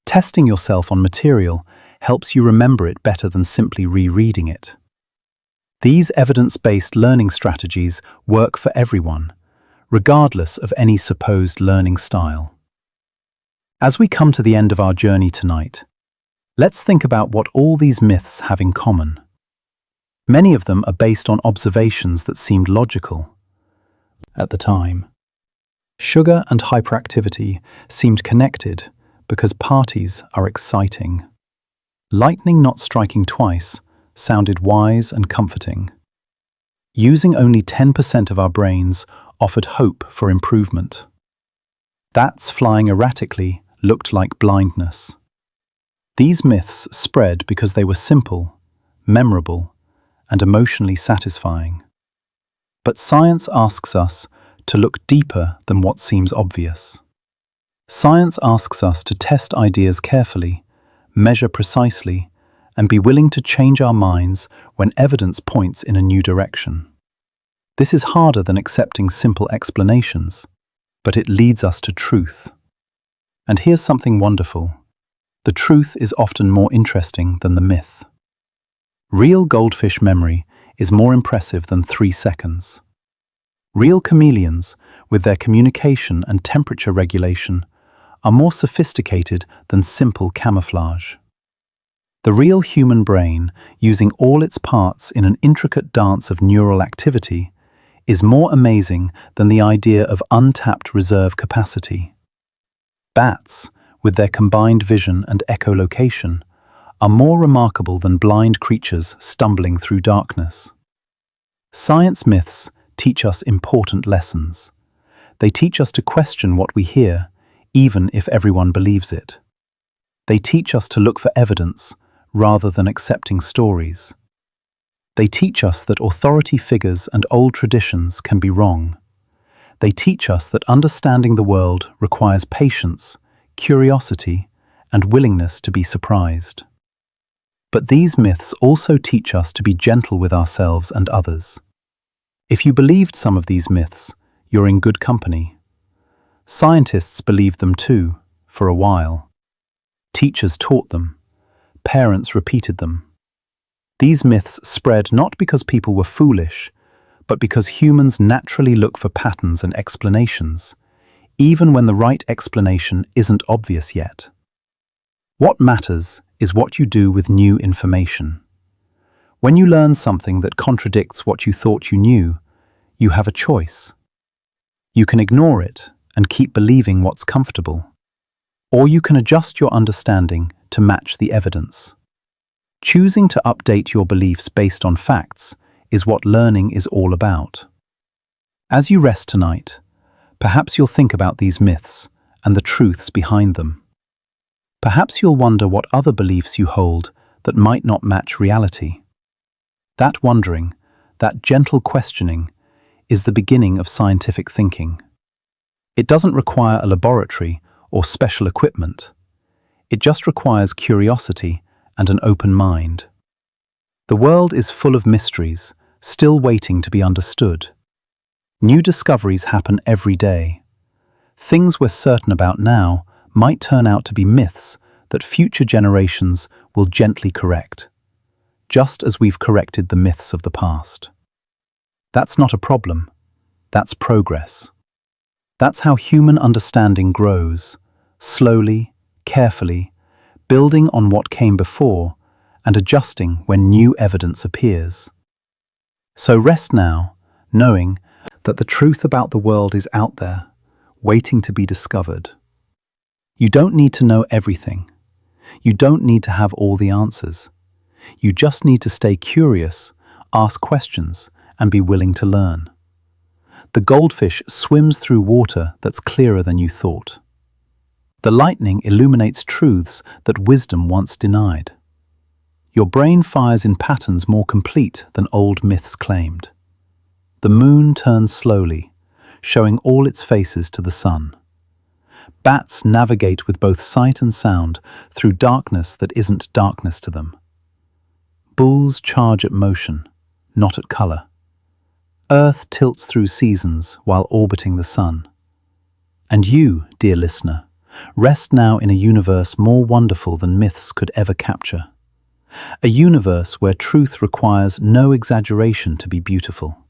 Testing yourself on material helps you remember it better than simply rereading it. These evidence-based learning strategies work for everyone, regardless of any supposed learning style. As we come to the end of our journey tonight, let's think about what all these myths have in common. Many of them are based on observations that seemed logical at the time. Sugar and hyperactivity seemed connected because parties are exciting. Lightning not striking twice sounded wise and comforting. Using only 10% of our brains offered hope for improvement. Bats flying erratically looked like blindness. These myths spread because they were simple, memorable, and emotionally satisfying. But science asks us to look deeper than what seems obvious. Science asks us to test ideas carefully, measure precisely, and be willing to change our minds when evidence points in a new direction. This is harder than accepting simple explanations, but it leads us to truth. And here's something wonderful. The truth is often more interesting than the myth. Real goldfish memory is more impressive than 3 seconds. Real chameleons, with their communication and temperature regulation, are more sophisticated than simple camouflage. The real human brain, using all its parts in an intricate dance of neural activity, is more amazing than the idea of untapped reserve capacity. Bats, with their combined vision and echolocation, are more remarkable than blind creatures stumbling through darkness. Science myths teach us important lessons. They teach us to question what we hear, even if everyone believes it. They teach us to look for evidence rather than accepting stories. They teach us that authority figures and old traditions can be wrong. They teach us that understanding the world requires patience, curiosity, and willingness to be surprised. But these myths also teach us to be gentle with ourselves and others. If you believed some of these myths, you're in good company. Scientists believed them too, for a while. Teachers taught them. Parents repeated them. These myths spread not because people were foolish, but because humans naturally look for patterns and explanations, even when the right explanation isn't obvious yet. What matters is what you do with new information. When you learn something that contradicts what you thought you knew, you have a choice. You can ignore it and keep believing what's comfortable, or you can adjust your understanding to match the evidence. Choosing to update your beliefs based on facts is what learning is all about. As you rest tonight, perhaps you'll think about these myths and the truths behind them. Perhaps you'll wonder what other beliefs you hold that might not match reality. That wondering, that gentle questioning, is the beginning of scientific thinking. It doesn't require a laboratory or special equipment. It just requires curiosity and an open mind. The world is full of mysteries, still waiting to be understood. New discoveries happen every day. Things we're certain about now might turn out to be myths that future generations will gently correct, just as we've corrected the myths of the past. That's not a problem. That's progress. That's how human understanding grows, slowly, carefully, building on what came before and adjusting when new evidence appears. So rest now, knowing that the truth about the world is out there, waiting to be discovered. You don't need to know everything. You don't need to have all the answers. You just need to stay curious, ask questions, and be willing to learn. The goldfish swims through water that's clearer than you thought. The lightning illuminates truths that wisdom once denied. Your brain fires in patterns more complete than old myths claimed. The moon turns slowly, showing all its faces to the sun. Bats navigate with both sight and sound through darkness that isn't darkness to them. Bulls charge at motion, not at color. Earth tilts through seasons while orbiting the sun. And you, dear listener, rest now in a universe more wonderful than myths could ever capture. A universe where truth requires no exaggeration to be beautiful.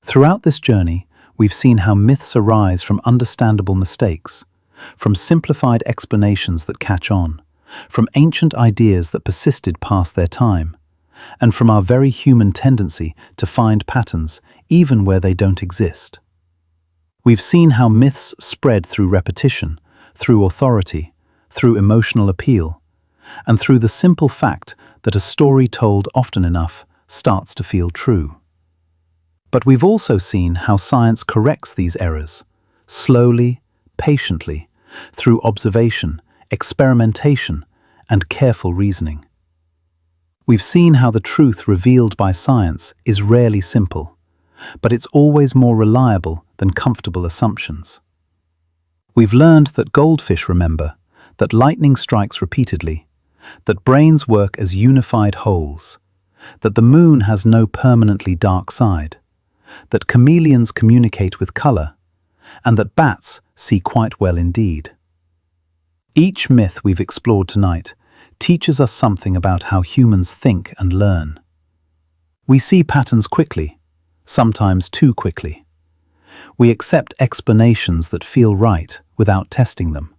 Throughout this journey, we've seen how myths arise from understandable mistakes, from simplified explanations that catch on, from ancient ideas that persisted past their time, and from our very human tendency to find patterns even where they don't exist. We've seen how myths spread through repetition, through authority, through emotional appeal, and through the simple fact that a story told often enough starts to feel true. But we've also seen how science corrects these errors, slowly, patiently, through observation, experimentation, and careful reasoning. We've seen how the truth revealed by science is rarely simple, but it's always more reliable than comfortable assumptions. We've learned that goldfish remember, that lightning strikes repeatedly, that brains work as unified wholes, that the moon has no permanently dark side, that chameleons communicate with color, and that bats see quite well indeed. Each myth we've explored tonight teaches us something about how humans think and learn. We see patterns quickly, sometimes too quickly. We accept explanations that feel right without testing them.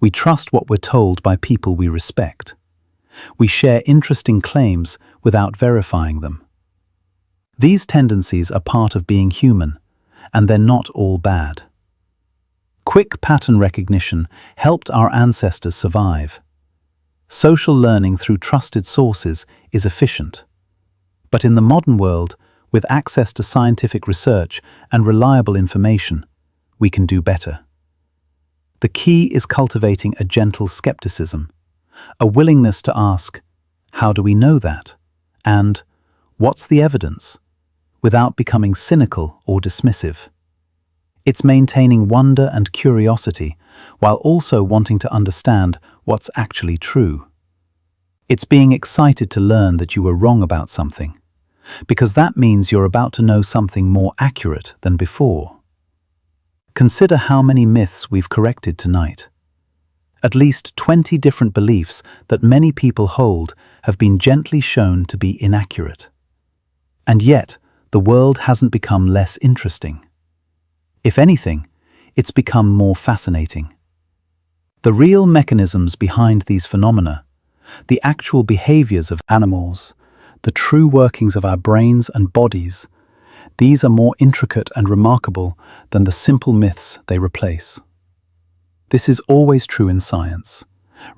We trust what we're told by people we respect. We share interesting claims without verifying them. These tendencies are part of being human, and they're not all bad. Quick pattern recognition helped our ancestors survive. Social learning through trusted sources is efficient. But in the modern world, with access to scientific research and reliable information, we can do better. The key is cultivating a gentle skepticism, a willingness to ask, how do we know that? And what's the evidence? Without becoming cynical or dismissive. It's maintaining wonder and curiosity while also wanting to understand what's actually true. It's being excited to learn that you were wrong about something, because that means you're about to know something more accurate than before. Consider how many myths we've corrected tonight. At least 20 different beliefs that many people hold have been gently shown to be inaccurate. And yet, the world hasn't become less interesting. If anything, it's become more fascinating. The real mechanisms behind these phenomena, the actual behaviors of animals, the true workings of our brains and bodies, these are more intricate and remarkable than the simple myths they replace. This is always true in science.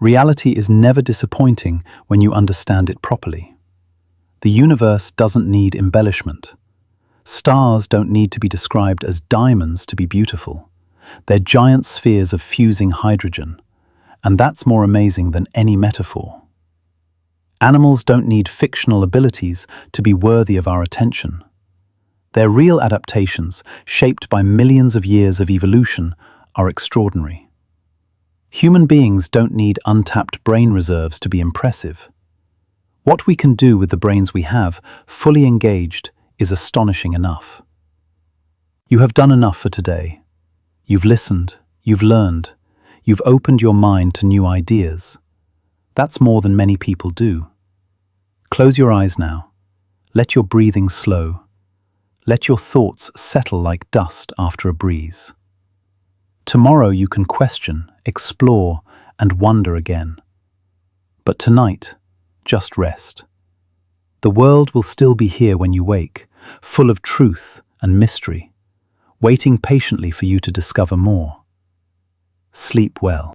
Reality is never disappointing when you understand it properly. The universe doesn't need embellishment. Stars don't need to be described as diamonds to be beautiful. They're giant spheres of fusing hydrogen, and that's more amazing than any metaphor. Animals don't need fictional abilities to be worthy of our attention. Their real adaptations, shaped by millions of years of evolution, are extraordinary. Human beings don't need untapped brain reserves to be impressive. What we can do with the brains we have, fully engaged, is astonishing enough. You have done enough for today. You've listened, you've learned, you've opened your mind to new ideas. That's more than many people do. Close your eyes now. Let your breathing slow. Let your thoughts settle like dust after a breeze. Tomorrow you can question, explore, and wonder again. But tonight, just rest. The world will still be here when you wake, full of truth and mystery, waiting patiently for you to discover more. Sleep well.